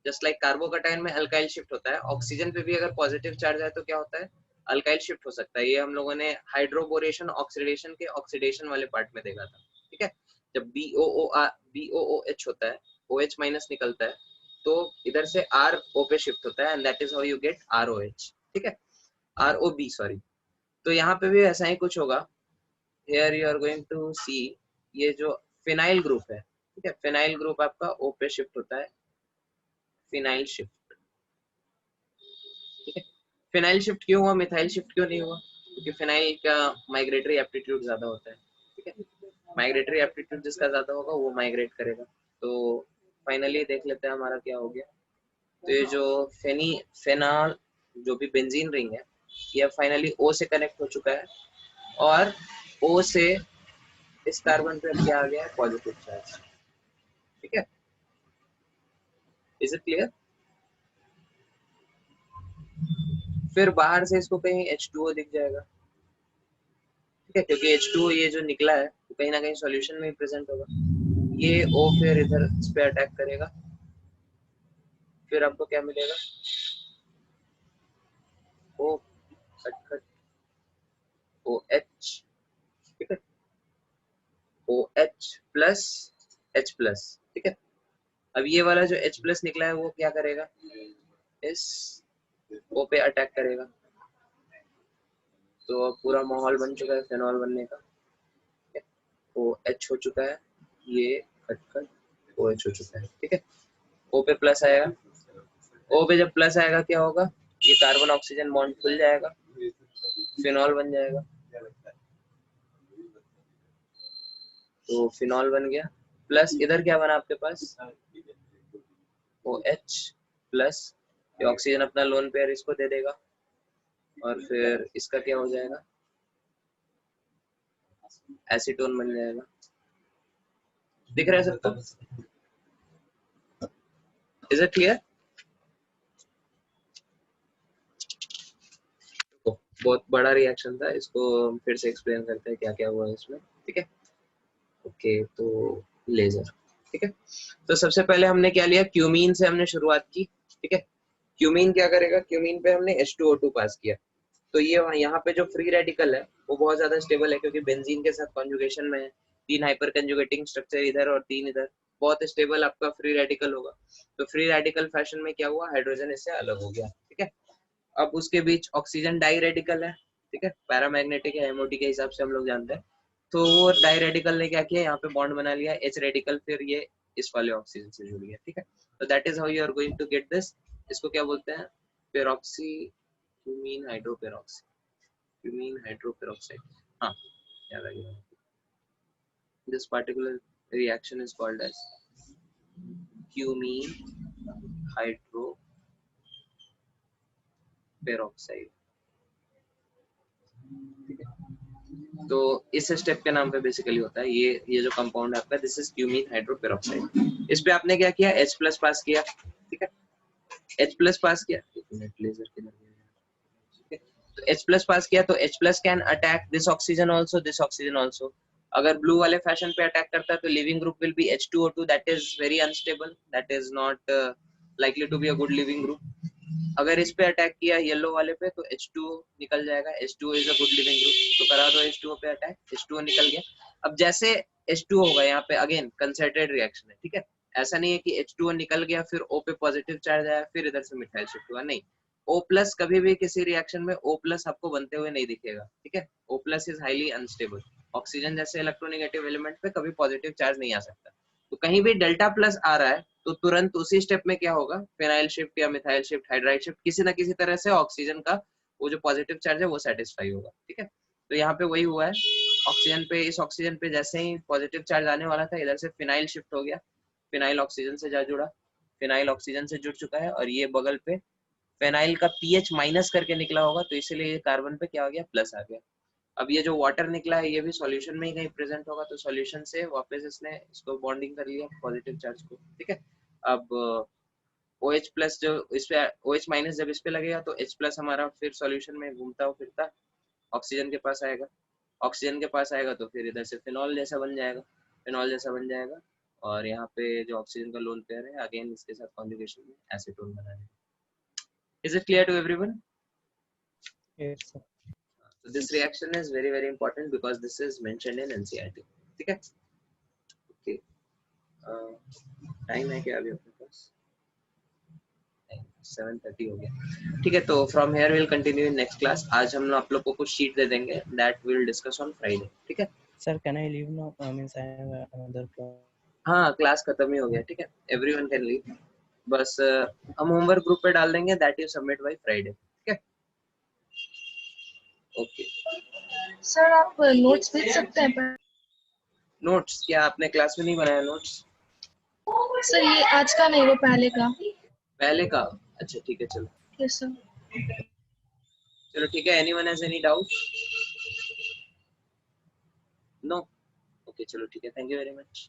जस्ट लाइक कार्बोकैटायन में अल्काइल शिफ्ट होता है, ऑक्सीजन पे भी अगर पॉजिटिव चार्ज है तो क्या होता है, अल्काइल शिफ्ट हो सकता है। ये हम लोगों ने हाइड्रोबोरेशन ऑक्सीडेशन के ऑक्सीडेशन वाले पार्ट में देखा था, ठीक है। जब BOOH होता है, OH माइनस निकलता है, तो इधर से RO पे शिफ्ट होता है, and that is how you get ROH, ठीक है, ROB सॉरी। तो यहाँ पे भी ऐसा ही कुछ होगा। Here you are going to see ये जो फिनाइल ग्रुप है, ठीक है, फिनाइल ग्रुप आपका O पे शिफ्ट होता है, फिनाइल शिफ्ट, ठीक है। फिनाइल शिफ्ट क्यों हुआ, मिथाइल शिफ्ट क्यों नहीं हुआ? क्योंकि फिनाइल का माइग्रेटरी एप्टीट्यूड ज्यादा होता है, ठीक है। माइग्रेटरी एप्टीट्यूड जिसका ज्यादा होगा वो माइग्रेट करेगा। तो फाइनली देख लेते हैं हमारा क्या हो गया। तो ये जो फेनॉल जो भी बेंजीन रिंग है, ये फाइनली O से कनेक्ट हो चुका है, और O से इस कार्बन पे क्या आ गया है, पॉजिटिव चार्ज, ठीक है। Is it clear? फिर बाहर से इसको कहीं H2O दिख जाएगा, ठीक है, क्योंकि H2O ये जो निकला है वो कहीं ना कहीं सॉल्यूशन में ही प्रेजेंट होगा। ये O फिर इधर इस पे अटैक करेगा, फिर आपको क्या मिलेगा, O खट OH, ठीक है, OH प्लस H प्लस, ठीक है। अब ये वाला जो H प्लस निकला है वो क्या करेगा, इस O पे अटैक करेगा। तो अब पूरा माहौल बन चुका है फेनॉल बनने का, OH हो चुका है, ये खटखट OH हो चुका है, ठीक है। O पे प्लस आएगा, O पे जब प्लस आएगा क्या होगा, ये कार्बन ऑक्सीजन बॉन्ड खुल जाएगा, फिनॉल बन जाएगा। तो फिनॉल बन गया, प्लस इधर क्या बना आपके पास, OH प्लस, ये ऑक्सीजन अपना लोन पेयर इसको दे देगा, और फिर इसका क्या हो जाएगा, एसीटोन बन जाएगा। दिख रहा है सबको? Is it clear? बहुत बड़ा रिएक्शन था, इसको फिर से एक्सप्लेन करते हैं क्या क्या हुआ इसमें, ठीक है। ओके, तो लेजर, ठीक है। तो सबसे पहले हमने क्या लिया, क्यूमीन से हमने शुरुआत की, ठीक है। क्यूमीन क्या करेगा, क्यूमीन पे हमने H2O2 पास किया। तो ये यहाँ पे जो फ्री रेडिकल है वो बहुत ज्यादा स्टेबल है, क्योंकि बेंजीन के साथ कॉन्जुगेशन में है, 3 हाइपर कंजुगेटिंग स्ट्रक्चर इधर और 3 इधर, बहुत स्टेबल आपका फ्री रेडिकल होगा। तो फ्री रेडिकल फैशन में क्या हुआ, हाइड्रोजन इससे अलग हो गया, ठीक है। अब उसके बीच ऑक्सीजन डाई रेडिकल है, ठीक है, पैरामैग्नेटिक है MOT के हिसाब से हम लोग जानते हैं। तो वो डाई रेडिकल ने क्या किया, यहाँ पे बॉन्ड बना लिया H रेडिकल, फिर ये इस वाले ऑक्सीजन से जुड़ गया, ठीक है। तो that is how you are going to get this. इसको क्या बोलते हैं, peroxy cumene hydroperoxy, cumene hydroperoxide, हाँ याद आ गया। This particular reaction is called as cumene hydroperoxide, ठीक है। तो इस स्टेप के नाम पे बेसिकली होता है ये जो कंपाउंड है आपका, दिस इज क्यूमीन हाइड्रोपेरोक्साइड। इस पे आपने क्या किया, H प्लस पास किया, ठीक है, H प्लस पास किया, लेजर के ठीक है। तो H प्लस पास किया, तो H plus can attack this oxygen also, this oxygen also. अगर ब्लू वाले फैशन पे अटैक करता है तो leaving group will be H2O2, that is very unstable, that is not likely to be a good leaving group. अगर इस पे attack किया येलो वाले पे तो H2O निकल जाएगा, H2O is a good leaving group. तो करा दो H2O पे अटैक, H2O निकल गया। अब जैसे H2O होगा यहाँ पे, अगेन कंसंट्रेटेड रिएक्शन है, ठीक है। ऐसा नहीं है कि H2O निकल गया फिर O पे पॉजिटिव चार्ज आया फिर इधर से मिथाइल शिफ्ट हुआ, नहीं। O प्लस कभी भी किसी रिएक्शन में O प्लस आपको बनते हुए नहीं दिखेगा, ठीक है। O plus is highly unstable, oxygen जैसे इलेक्ट्रोनेगेटिव एलिमेंट पे कभी पॉजिटिव चार्ज नहीं आ सकता। तो कहीं भी डेल्टा प्लस आ रहा है तो तुरंत उसी स्टेप में क्या होगा, फिनाइल शिफ्ट या मिथाइल शिफ्ट, हाइड्राइड शिफ्ट, किसी ना किसी तरह से ऑक्सीजन का वो जो पॉजिटिव चार्ज है वो सेटिस्फाई होगा, ठीक है। तो यहाँ पे वही हुआ है, ऑक्सीजन पे, इस ऑक्सीजन पे जैसे ही पॉजिटिव चार्ज आने वाला था इधर से फिनाइल शिफ्ट हो गया, फिनाइल ऑक्सीजन से जा जुड़ा, फिनाइल ऑक्सीजन से जुड़ चुका है, और ये बगल पे फिनाइल का pH माइनस करके निकला होगा, तो इसीलिए ये कार्बन पे क्या हो गया, प्लस आ गया। अब ये जो वाटर निकला है ये भी सॉल्यूशन में ही कहीं प्रेजेंट होगा, तो सॉल्यूशन से वापस इसने इसको बॉन्डिंग कर लिया पॉजिटिव चार्ज को, ठीक है। अब OH प्लस जो इस पे, OH माइनस जब इस पे लगेगा तो H प्लस हमारा फिर सॉल्यूशन में घूमता फिरता ऑक्सीजन के पास आएगा, ऑक्सीजन के पास आएगा तो फिर इधर से फिनॉल जैसा बन जाएगा, फिनॉल जैसा बन जाएगा, और यहाँ पे जो ऑक्सीजन का लोन पेयर है अगेन इसके साथ कॉन्जुगेशन में एसीटोन बना रहे हैं. Is it clear to everyone? Yes, sir. So this reaction is very important because this is mentioned in NCERT. ठीक है? Okay. टाइम है क्या अभी अपने पास? 7:30 हो गया. ठीक है, तो from here will continue in next class. आज हम आप लोग को कुछ शीट दे देंगे that will discuss on Friday. ठीक है? Sir, can I leave now? Means I have another class. हाँ, क्लास खत्म ही हो गया. ठीक है, एवरीवन कैन लीव. बस हम होमवर्क ग्रुप पे डाल देंगे that you submit by Friday. ठीक है? ओके. सर आप नोट्स भेज सकते हैं पर नोट्स क्या आपने क्लास में नहीं बनाया नोट्स? सर ये आज का नहीं, वो पहले का. पहले का? अच्छा ठीक है, चलो यस सर. चलो ठीक है. Anyone has any doubt? No? Okay चलो ठीक है. Thank you very much.